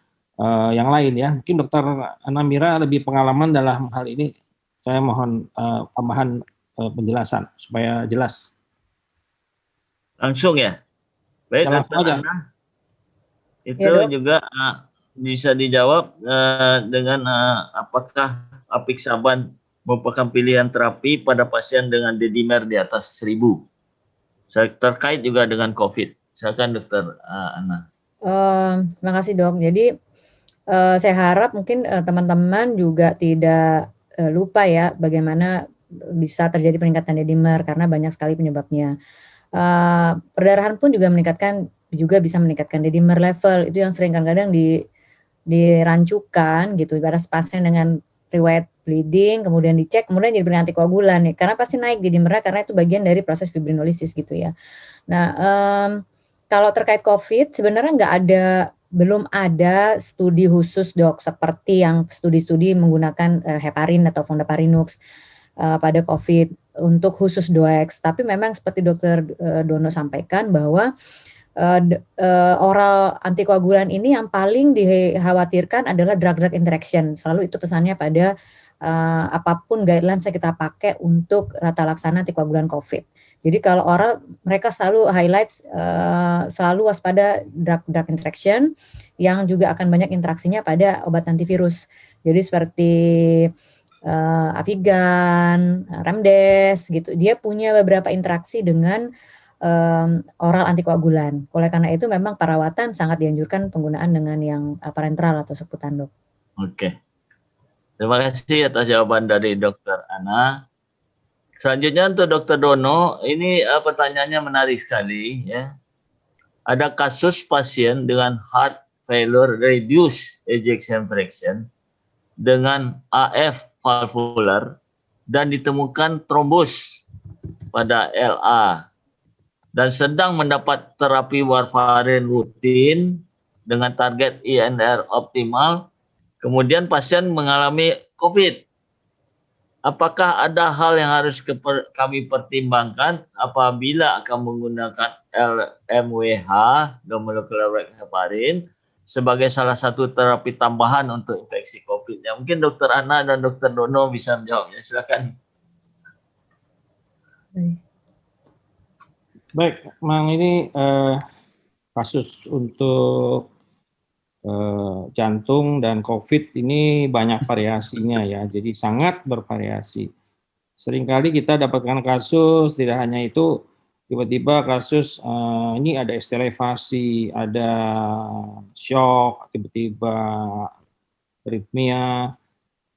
yang lain ya. Mungkin Dokter Ana Mira lebih pengalaman dalam hal ini. Saya mohon tambahan penjelasan supaya jelas. Langsung ya. Baik, Ya, langsung Dokter aja. Ana. Itu Ya, Dok. juga bisa dijawab dengan apakah apixaban merupakan pilihan terapi pada pasien dengan D-dimer di atas 1000. Terkait juga dengan COVID. Silakan Dokter Ana. Terima kasih Dok. Jadi saya harap mungkin teman-teman juga tidak lupa ya bagaimana bisa terjadi peningkatan D-dimer karena banyak sekali penyebabnya. Perdarahan pun juga bisa meningkatkan D-dimer level. Itu yang sering kadang-kadang dirancukan gitu pada pasien dengan riwayat bleeding, kemudian dicek, kemudian jadi beri antikoagulan nih, karena pasti naik D-dimernya karena itu bagian dari proses fibrinolisis gitu ya. Nah, kalau terkait COVID sebenarnya belum ada studi khusus Dok, seperti yang studi-studi menggunakan heparin atau fondaparinux pada COVID untuk khusus DOAX. Tapi memang seperti Dokter Dono sampaikan bahwa oral antikoagulan ini yang paling dikhawatirkan adalah drug-drug interaction. Selalu itu pesannya pada apapun guidelines yang kita pakai untuk tata laksana antikoagulan COVID. Jadi kalau oral mereka selalu highlights selalu waspada drug interaction yang juga akan banyak interaksinya pada obat antivirus. Jadi seperti Avigan, Remdes gitu. Dia punya beberapa interaksi dengan oral antikoagulan. Oleh karena itu memang perawatan sangat dianjurkan penggunaan dengan yang parenteral atau subkutan Dok. Oke. Terima kasih atas jawaban dari Dokter Ana. Selanjutnya untuk Dokter Dono, ini pertanyaannya menarik sekali ya. Ada kasus pasien dengan heart failure reduced ejection fraction dengan AF valvular dan ditemukan trombus pada LA dan sedang mendapat terapi warfarin rutin dengan target INR optimal, kemudian pasien mengalami COVID. Apakah ada hal yang harus kami pertimbangkan apabila akan menggunakan LMWH, low molecular weight heparin, sebagai salah satu terapi tambahan untuk infeksi COVID? Ya, mungkin Dokter Ana dan Dokter Dono bisa menjawabnya. Silakan. Baik, Mang, ini kasus untuk jantung dan COVID ini banyak variasinya ya, jadi sangat bervariasi. Seringkali kita dapatkan kasus, tidak hanya itu, tiba-tiba kasus ini ada estelevasi, ada shock, tiba-tiba aritmia,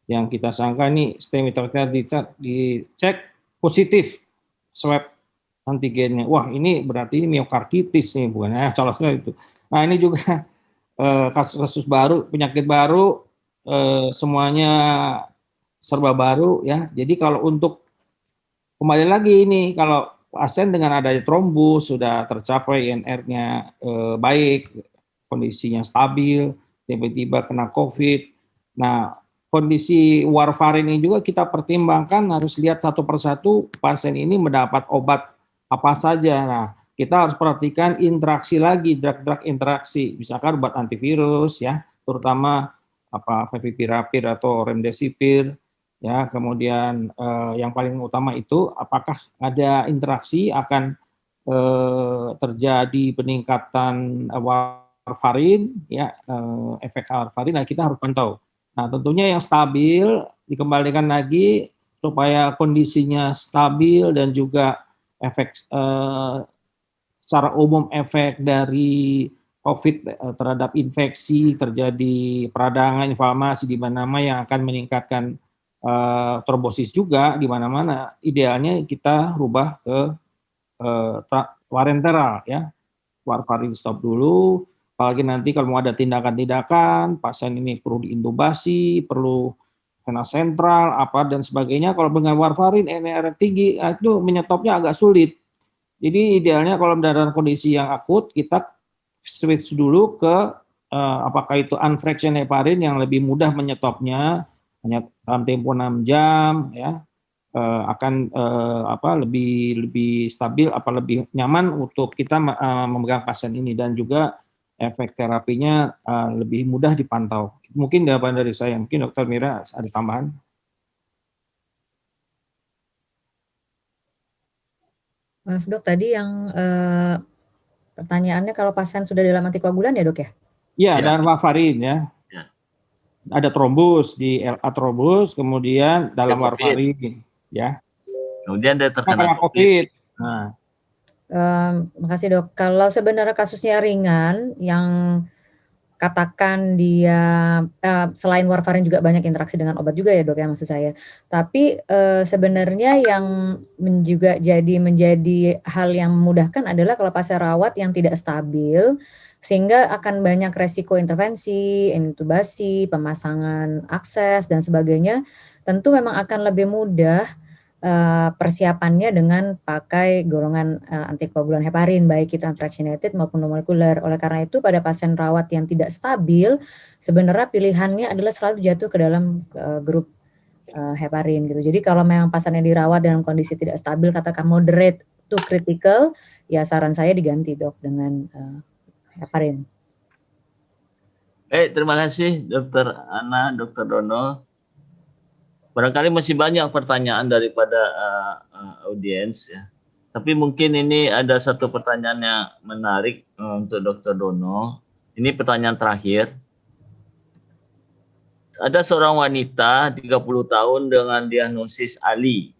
yang kita sangka ini stem dicek positif, swab antigennya. Wah, ini berarti ini miokarditis nih, bukan? Calonnya itu. Nah, ini juga kasus-kasus baru, penyakit baru, semuanya serba baru ya. Jadi kalau untuk kembali lagi ini, kalau pasien dengan adanya trombus sudah tercapai INR-nya baik, kondisinya stabil, tiba-tiba kena COVID. Nah, kondisi warfarin ini juga kita pertimbangkan, harus lihat satu persatu pasien ini mendapat obat apa saja. Nah, kita harus perhatikan interaksi lagi, drug-drug interaksi, misalkan obat antivirus ya, terutama favipiravir atau remdesivir ya. Kemudian yang paling utama itu apakah ada interaksi akan terjadi peningkatan warfarin ya, efek warfarin. Nah, kita harus pantau. Nah, tentunya yang stabil dikembalikan lagi supaya kondisinya stabil dan juga efek secara umum efek dari COVID terhadap infeksi, terjadi peradangan, inflamasi di mana-mana yang akan meningkatkan trombosis juga di mana-mana. Idealnya kita rubah ke parenteral ya, warfarin stop dulu. Apalagi nanti kalau mau ada tindakan-tindakan, pasien ini perlu diintubasi, perlu vena sentral, apa dan sebagainya. Kalau dengan warfarin NR tinggi, itu menyetopnya agak sulit. Jadi idealnya kalau dalam kondisi yang akut, kita switch dulu ke apakah itu unfractioned heparin yang lebih mudah menyetopnya, hanya dalam tempo 6 jam, ya, akan lebih stabil, lebih nyaman untuk kita memegang pasien ini, dan juga efek terapinya lebih mudah dipantau. Mungkin jawaban dari saya. Mungkin Dr. Mira ada tambahan? Maaf dok, tadi yang pertanyaannya kalau pasien sudah dalam antikoagulan ya dok ya? Iya, Ya. dan warfarin ya. Ya. Ada trombus di LA trombus, kemudian dalam COVID. warfarin ya. Kemudian dia terkena Karena COVID. Nah, Makasih dok. Kalau sebenarnya kasusnya ringan, yang katakan dia selain warfarin juga banyak interaksi dengan obat juga ya dok ya, maksud saya. Tapi sebenarnya yang juga menjadi hal yang memudahkan adalah kalau pasien rawat yang tidak stabil, sehingga akan banyak resiko intervensi, intubasi, pemasangan akses dan sebagainya. Tentu memang akan lebih mudah persiapannya dengan pakai golongan antikoagulan heparin, baik itu unfractionated maupun molekuler. Oleh karena itu pada pasien rawat yang tidak stabil, sebenarnya pilihannya adalah selalu jatuh ke dalam grup heparin gitu. Jadi kalau memang pasiennya dirawat dalam kondisi tidak stabil, katakan moderate to critical, ya saran saya diganti dok dengan heparin. Terima kasih Dr. Ana, Dr. Dono. Barangkali masih banyak pertanyaan daripada audiens ya. Tapi mungkin ini ada satu pertanyaan yang menarik untuk Dr. Dono. Ini pertanyaan terakhir. Ada seorang wanita 30 tahun dengan diagnosis ALI,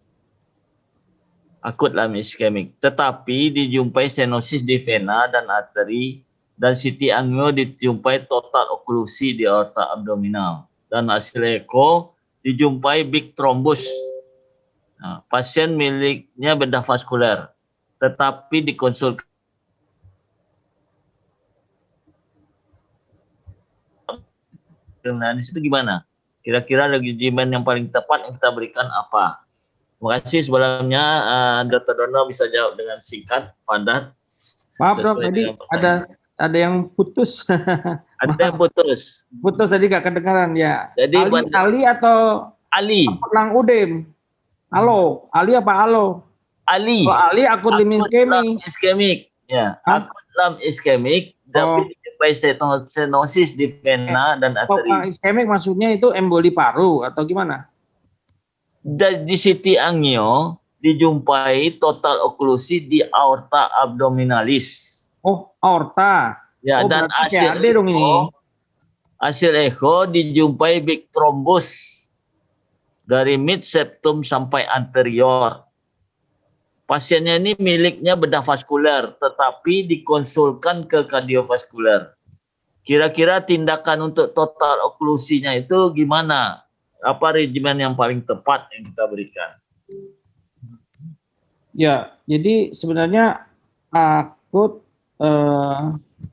akut lam iskemik, tetapi dijumpai stenosis di vena dan arteri, dan CT angio dijumpai total oklusi di aorta abdominal, dan hasil eko dijumpai big thrombus. Nah, pasien miliknya bedah vaskuler, tetapi dikonsultasi dengan itu gimana? Kira-kira regimen yang paling tepat yang kita berikan apa? Terima kasih sebelumnya. Dr. Dono bisa jawab dengan singkat, padat. maaf dok, tadi ada yang putus. Ada yang putus. Putus tadi nggak kedengaran ya. Jadi Ali atau Ali. Lang Udem? Halo, Ali apa halo? Ali. Kalau Ali akut lim iskemik. Iskemik. Ya, akut lam iskemik, tapi dijumpai stenosis di vena dan arteri. Iskemik maksudnya itu emboli paru atau gimana? Di CT angio dijumpai total oklusi di aorta abdominalis. Oh, aorta. Ya, dan hasil echo dijumpai big thrombus dari mid septum sampai anterior. Pasiennya ini miliknya bedah vaskuler, tetapi dikonsulkan ke kardiovaskuler. Kira-kira tindakan untuk total oklusinya itu gimana? Apa regimen yang paling tepat yang kita berikan? Ya, jadi sebenarnya akut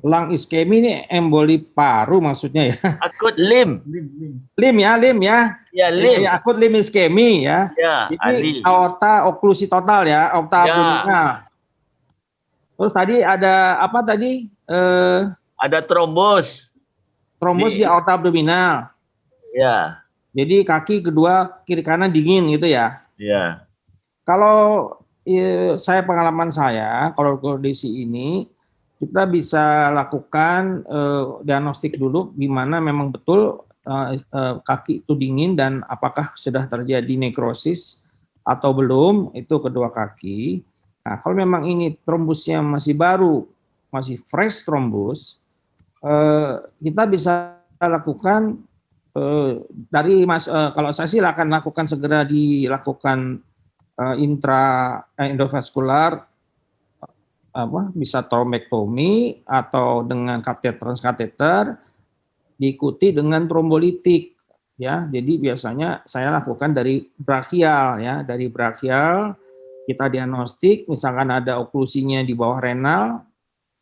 lung iskemi ini emboli paru maksudnya ya. Akut lim. Lim ya. Ya, lim. Ya, akut lim iskemi ya. Ya, ini aorta oklusi total ya, aorta abdominal. Terus tadi ada apa tadi? Ada trombos. Trombos di aorta abdominal. Ya. Jadi kaki kedua kiri kanan dingin gitu ya. Ya. Kalau pengalaman saya, kalau kondisi ini kita bisa lakukan diagnostik dulu di mana memang betul kaki itu dingin dan apakah sudah terjadi nekrosis atau belum, itu kedua kaki. Nah, kalau memang ini trombusnya masih baru, masih fresh trombus, kita bisa lakukan kalau saya sih akan lakukan segera dilakukan endovaskular, bisa trombektomi atau dengan transkateter, diikuti dengan trombolitik ya. Jadi biasanya saya lakukan dari brachial ya, kita diagnostik misalkan ada oklusinya di bawah renal,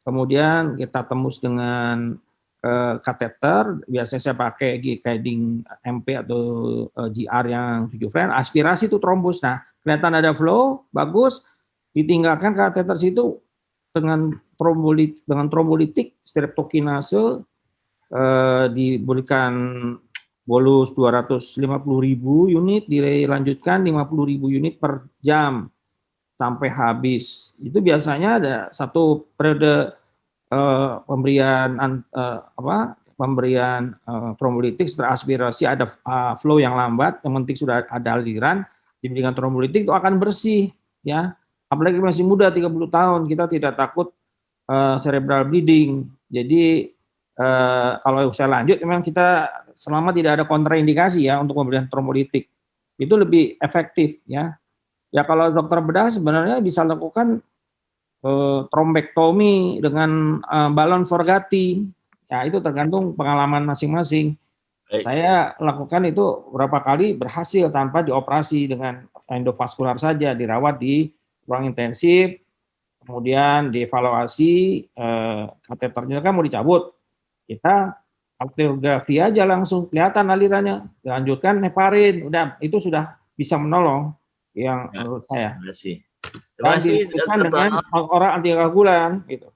kemudian kita tembus dengan kateter, biasanya saya pakai guiding MP atau GR yang 7 Fren, aspirasi itu trombus. Nah, kelihatan ada flow, bagus, ditinggalkan kateter situ dengan trombolitik streptokinase, diberikan bolus 250.000 unit, dilanjutkan 50.000 unit per jam sampai habis. Itu biasanya ada satu periode pemberian trombolitik setelah aspirasi, ada flow yang lambat, yang penting sudah ada aliran, diberikan trombolitik itu akan bersih ya. Apalagi masih muda 30 tahun, kita tidak takut cerebral bleeding. Jadi kalau saya lanjut, memang kita selama tidak ada kontraindikasi ya untuk memberikan trombolitik, itu lebih efektif ya. Ya kalau dokter bedah sebenarnya bisa lakukan trombektomi dengan balon Forgati. Ya itu tergantung pengalaman masing-masing. Saya lakukan itu berapa kali berhasil tanpa dioperasi, dengan endovaskular saja, dirawat di ruang intensif, kemudian dievaluasi, kateternya kan mau dicabut, kita arteriografi aja langsung kelihatan alirannya, dilanjutkan heparin, udah itu sudah bisa menolong yang menurut saya. Terima kasih dengan orang antikoagulan gitu.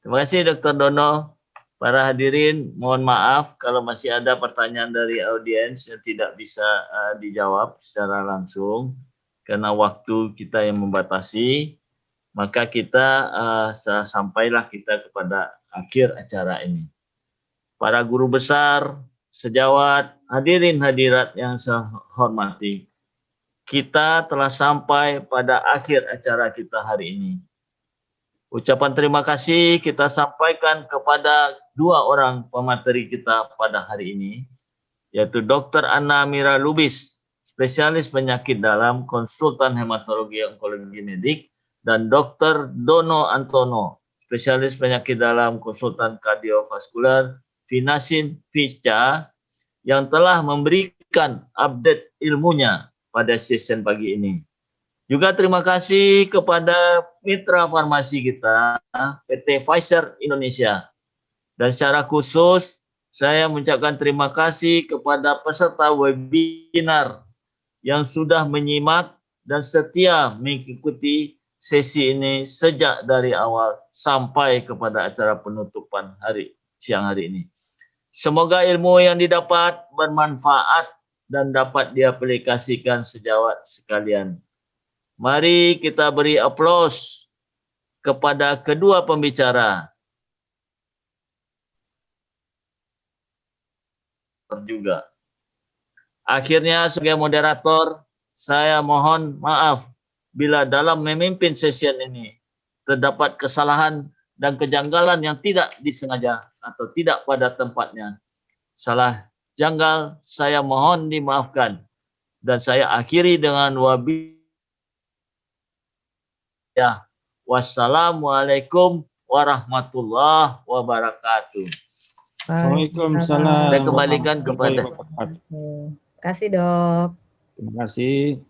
Terima kasih Dr. Dono. Para hadirin, mohon maaf kalau masih ada pertanyaan dari audiens yang tidak bisa dijawab secara langsung karena waktu kita yang membatasi. Maka kita sampailah kita kepada akhir acara ini. Para guru besar, sejawat, hadirin hadirat yang saya hormati, kita telah sampai pada akhir acara kita hari ini. Ucapan terima kasih kita sampaikan kepada dua orang pemateri kita pada hari ini, yaitu Dr. Anna Mira Lubis, spesialis penyakit dalam, konsultan hematologi onkologi medik, dan Dr. Dono Antono, spesialis penyakit dalam, konsultan kardiovaskular, Finasin Fisca, yang telah memberikan update ilmunya pada sesi pagi ini. Juga terima kasih kepada mitra farmasi kita, PT Pfizer Indonesia. Dan secara khusus, saya mengucapkan terima kasih kepada peserta webinar yang sudah menyimak dan setia mengikuti sesi ini sejak dari awal sampai kepada acara penutupan siang hari ini. Semoga ilmu yang didapat bermanfaat dan dapat diaplikasikan sejawat sekalian. Mari kita beri aplaus kepada kedua pembicara. Juga. Akhirnya sebagai moderator, saya mohon maaf bila dalam memimpin sesi ini terdapat kesalahan dan kejanggalan yang tidak disengaja atau tidak pada tempatnya. Salah janggal saya mohon dimaafkan. Dan saya akhiri dengan wassalamualaikum warahmatullahi wabarakatuh. Waalaikumsalam. Saya kembalikan kepada. Terima kasih, Dok. Terima kasih.